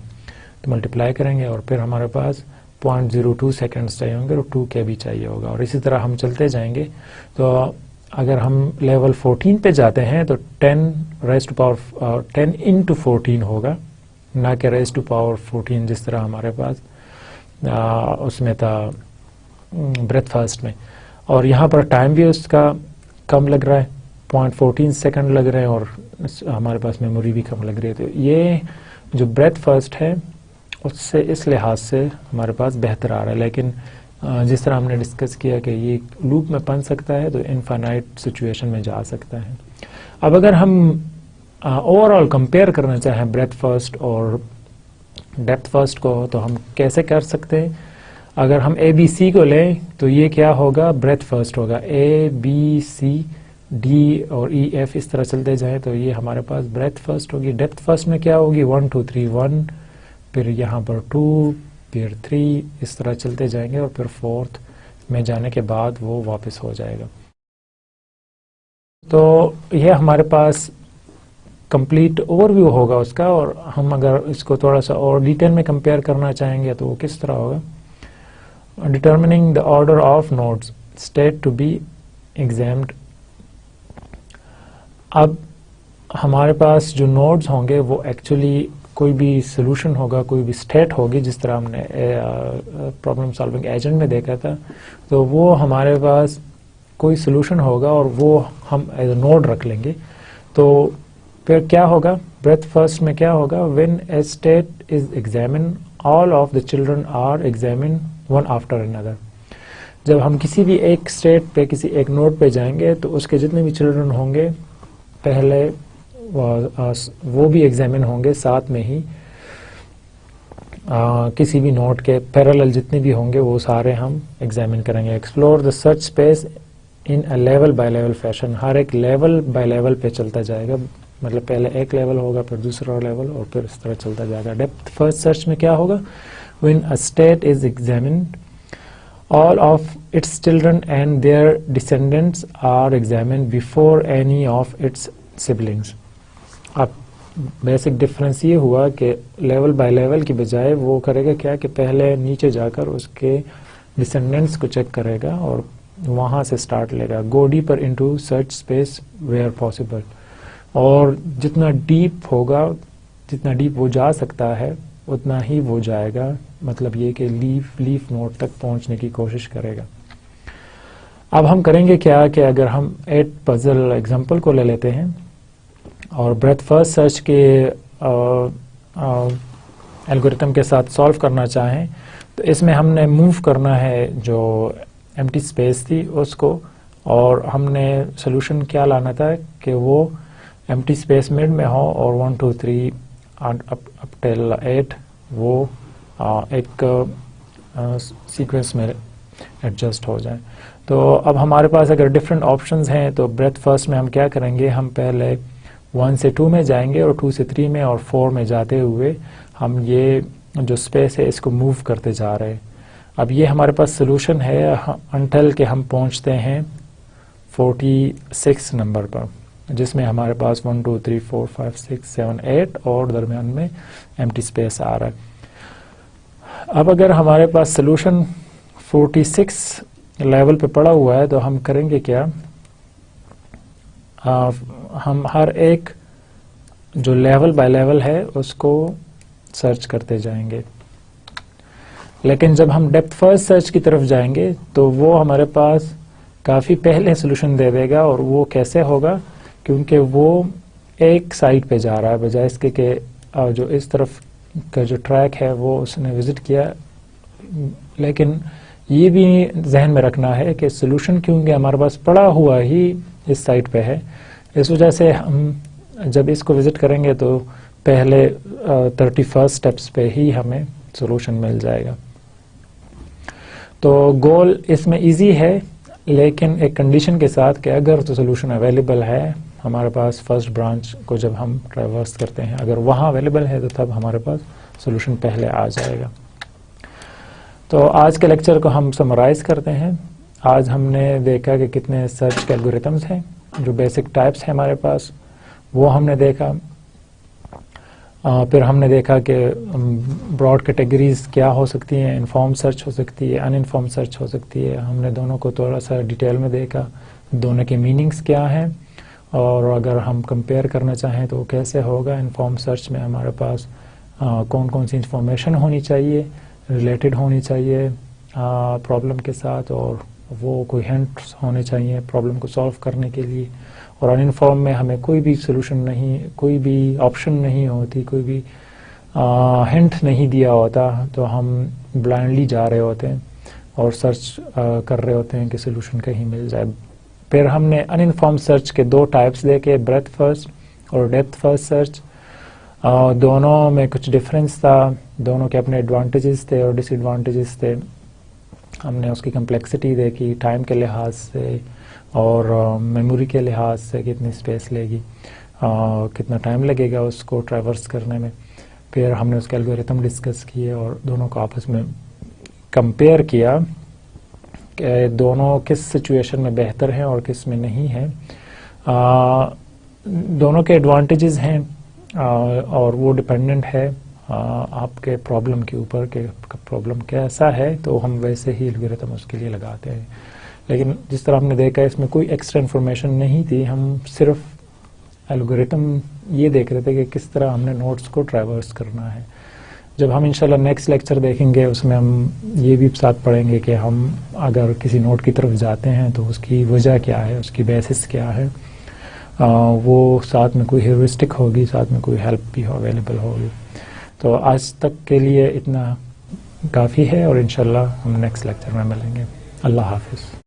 [SPEAKER 1] تو ملٹیپلائی کریں گے اور پھر ہمارے پاس 0.02 سیکنڈز چاہیے ہوں گے، اور 2 کے بھی چاہیے ہوگا، اور اسی طرح ہم چلتے جائیں گے. تو اگر ہم لیول 14 پہ جاتے ہیں تو 10 × 14 ہوگا، نہ کہ 14 جس طرح ہمارے پاس اس میں تھا بریتھ فرسٹ میں. اور یہاں پر ٹائم بھی اس کا کم لگ رہا ہے، 0.14 سیکنڈ لگ رہے ہیں، اور ہمارے پاس میموری بھی کم لگ رہی ہے. تو یہ جو بریتھ فرسٹ ہے اس سے اس لحاظ سے ہمارے پاس بہتر آ رہا ہے. لیکن جس طرح ہم نے ڈسکس کیا کہ یہ لوپ میں بن سکتا ہے تو انفائنائٹ سچویشن میں جا سکتا ہے. اب اگر ہم اوور آل کمپیئر کرنا چاہیں بریتھ فرسٹ اور ڈیپتھ فرسٹ کو تو ہم کیسے کر سکتے ہیں. اگر ہم ABC کو لیں تو یہ کیا ہوگا، بریتھ فرسٹ ہوگا، ABCD اور EF اس طرح چلتے جائیں تو یہ ہمارے پاس بریتھ فرسٹ ہوگی. ڈیپتھ فرسٹ میں کیا ہوگی، 1 2 3 1، پھر یہاں پر 2، پھر 3، اس طرح چلتے جائیں گے، اور پھر 4 میں جانے کے بعد وہ واپس ہو جائے گا. تو یہ ہمارے پاس کمپلیٹ اوور ویو ہوگا اس کا. اور ہم اگر اس کو تھوڑا سا اور ڈیٹیل میں کمپیئر کرنا چاہیں گے تو وہ کس طرح ہوگا، determining the order of nodes state to be examined. اب ہمارے پاس جو نوڈز ہوں گے وہ ایکچولی کوئی بھی سولوشن ہوگا، کوئی بھی اسٹیٹ ہوگی، جس طرح ہم نے پرابلم سالونگ ایجنٹ میں دیکھا تھا. تو وہ ہمارے پاس کوئی سولوشن ہوگا اور وہ ہم ایز اے نوڈ رکھ لیں گے. تو پھر کیا ہوگا، بریتھ فرسٹ میں کیا ہوگا، when a state is examine all of the children are examine one after another. جب ہم کسی بھی ایک اسٹیٹ پہ کسی ایک نوڈ پہ جائیں گے تو اس کے جتنے بھی چلڈرن ہوں گے پہلے وہ بھی ایگزامن ہوں گے، ساتھ میں ہی کسی بھی نوڈ کے پیرالل جتنے بھی ہوں گے وہ سارے ہم ایگزامن کریں گے. Explore the search space in a level by level fashion, ہر ایک لیول بائی لیول پہ چلتا جائے گا، مطلب پہلے ایک لیول ہوگا، پھر دوسرا لیول، اور پھر اس طرح چلتا جائے گا. ڈیپتھ فرسٹ سرچ میں کیا ہوگا، when a state is examined all of its children and their descendants are examined before any of its siblings. اب بیسک ڈفرینس یہ ہوا کہ لیول بائی لیول کی بجائے وہ کرے گا کیا کہ پہلے نیچے جا کر اس کے ڈسینڈنٹس کو چیک کرے گا اور وہاں سے اسٹارٹ لے گا. Go deeper into search space where possible. اور جتنا ڈیپ ہوگا, جتنا ڈیپ وہ جا سکتا ہے اتنا ہی وہ جائے گا. مطلب یہ کہ لیف نوڈ تک پہنچنے کی کوشش کرے گا. اب ہم کریں گے کیا کہ اگر ہم 8 پزل ایگزامپل کو لے لیتے ہیں اور بریتھ فرسٹ سرچ کے الگوریتم کے ساتھ سالو کرنا چاہیں تو اس میں ہم نے موو کرنا ہے جو ایمٹی اسپیس تھی اس کو, اور ہم نے سولوشن کیا لانا تھا کہ وہ ایمٹی اسپیس مڈ میں ہو اور 1 2 3 اپ ٹل 8 وہ ایک سیکوینس میں ایڈجسٹ ہو جائیں. تو اب ہمارے پاس اگر ڈفرینٹ آپشنز ہیں تو بریتھ فرسٹ میں ہم کیا کریں گے, ہم پہلے 1 سے 2 میں جائیں گے اور 2 سے 3 میں اور 4 میں جاتے ہوئے ہم یہ جو اسپیس ہے اس کو موو کرتے جا رہے ہیں. اب یہ ہمارے پاس سولوشن ہے انٹل کہ ہم پہنچتے ہیں 46 نمبر پر, جس میں ہمارے پاس 1 2 3 4 5 6 7 8 اور درمیان میں ایمٹی اسپیس آ رہا ہے. اب اگر ہمارے پاس سولوشن 46 لیول پہ پڑا ہوا ہے تو ہم کریں گے کیا, ہم ہر ایک جو لیول بائی لیول ہے اس کو سرچ کرتے جائیں گے. لیکن جب ہم ڈیپتھ فرسٹ سرچ کی طرف جائیں گے تو وہ ہمارے پاس کافی پہلے سولوشن دے دے گا. اور وہ کیسے ہوگا, کیونکہ وہ ایک سائٹ پہ جا رہا ہے بجائے اس کے کہ جو اس طرف کا جو ٹریک ہے وہ اس نے وزٹ کیا. لیکن یہ بھی ذہن میں رکھنا ہے کہ سولوشن کیونکہ ہمارے پاس پڑا ہوا ہی اس سائٹ پہ ہے, اس وجہ سے ہم جب اس کو وزٹ کریں گے تو پہلے 31 اسٹیپس پہ ہی ہمیں سولوشن مل جائے گا. تو گول اس میں ایزی ہے, لیکن ایک کنڈیشن کے ساتھ کہ اگر تو سولوشن اویلیبل ہے ہمارے پاس فرسٹ برانچ کو جب ہم ٹریورس کرتے ہیں, اگر وہاں اویلیبل ہے تو تب ہمارے پاس سولوشن پہلے آ جائے گا. تو آج کے لیکچر کو ہم سمرائز کرتے ہیں. آج ہم نے دیکھا کہ کتنے سرچ کے الگوریتمز ہیں, جو بیسک ٹائپس ہیں ہمارے پاس وہ ہم نے دیکھا. پھر ہم نے دیکھا کہ براڈ کیٹیگریز کیا ہو سکتی ہیں, انفارم سرچ ہو سکتی ہے, ان انفارم سرچ ہو سکتی ہے. ہم نے دونوں کو تھوڑا سا ڈیٹیل میں دیکھا, دونوں کے میننگز کیا ہیں, اور اگر ہم کمپیئر کرنا چاہیں تو کیسے ہوگا. انفارم سرچ میں ہمارے پاس کون کون سی انفارمیشن ہونی چاہیے, ریلیٹڈ ہونی چاہیے پرابلم کے ساتھ, اور وہ کوئی ہنٹس ہونے چاہیے پرابلم کو سالو کرنے کے لیے. اور ان انفارم میں ہمیں کوئی بھی سولوشن نہیں, کوئی بھی آپشن نہیں ہوتی, کوئی بھی ہنٹ نہیں دیا ہوتا, تو ہم بلائنڈلی جا رہے ہوتے ہیں اور سرچ کر رہے ہوتے ہیں کہ سولوشن کہیں مل جائے. پھر ہم نے ان انفارم سرچ کے 2 ٹائپس دیکھے, بریتھ فرسٹ اور ڈیپتھ فرسٹ سرچ. دونوں میں کچھ ڈفرینس تھا, دونوں کے اپنے ایڈوانٹیجز تھے اور ڈس ایڈوانٹیجز تھے. ہم نے اس کی کمپلیکسٹی دیکھی ٹائم کے لحاظ سے اور میموری کے لحاظ سے, کتنی اسپیس لے گی, کتنا ٹائم لگے گا اس کو ٹریورس کرنے میں. پھر ہم نے اس کے الگوریتم ڈسکس کیے اور دونوں کو آپس میں کمپیئر کیا کہ دونوں کس سچویشن میں بہتر ہیں اور کس میں نہیں ہیں. دونوں کے ایڈوانٹیجز ہیں اور وہ ڈپینڈنٹ ہے آپ کے پرابلم کے اوپر کہ پرابلم کیسا ہے, تو ہم ویسے ہی الگوریتم اس کے لیے لگاتے ہیں. لیکن جس طرح ہم نے دیکھا اس میں کوئی ایکسٹرا انفارمیشن نہیں تھی, ہم صرف الگوریتم یہ دیکھ رہے تھے کہ کس طرح ہم نے نوٹس کو ٹریورس کرنا ہے. جب ہم انشاءاللہ نیکسٹ لیکچر دیکھیں گے اس میں ہم یہ بھی ساتھ پڑھیں گے کہ ہم اگر کسی نوٹ کی طرف جاتے ہیں تو اس کی وجہ کیا ہے, اس کی بیسس کیا ہے, وہ ساتھ میں کوئی ہیورسٹک ہوگی, ساتھ میں کوئی ہیلپ بھی اویلیبل ہوگی. تو آج تک کے لیے اتنا کافی ہے اور انشاءاللہ ہم نیکسٹ لیکچر میں ملیں گے. اللہ حافظ.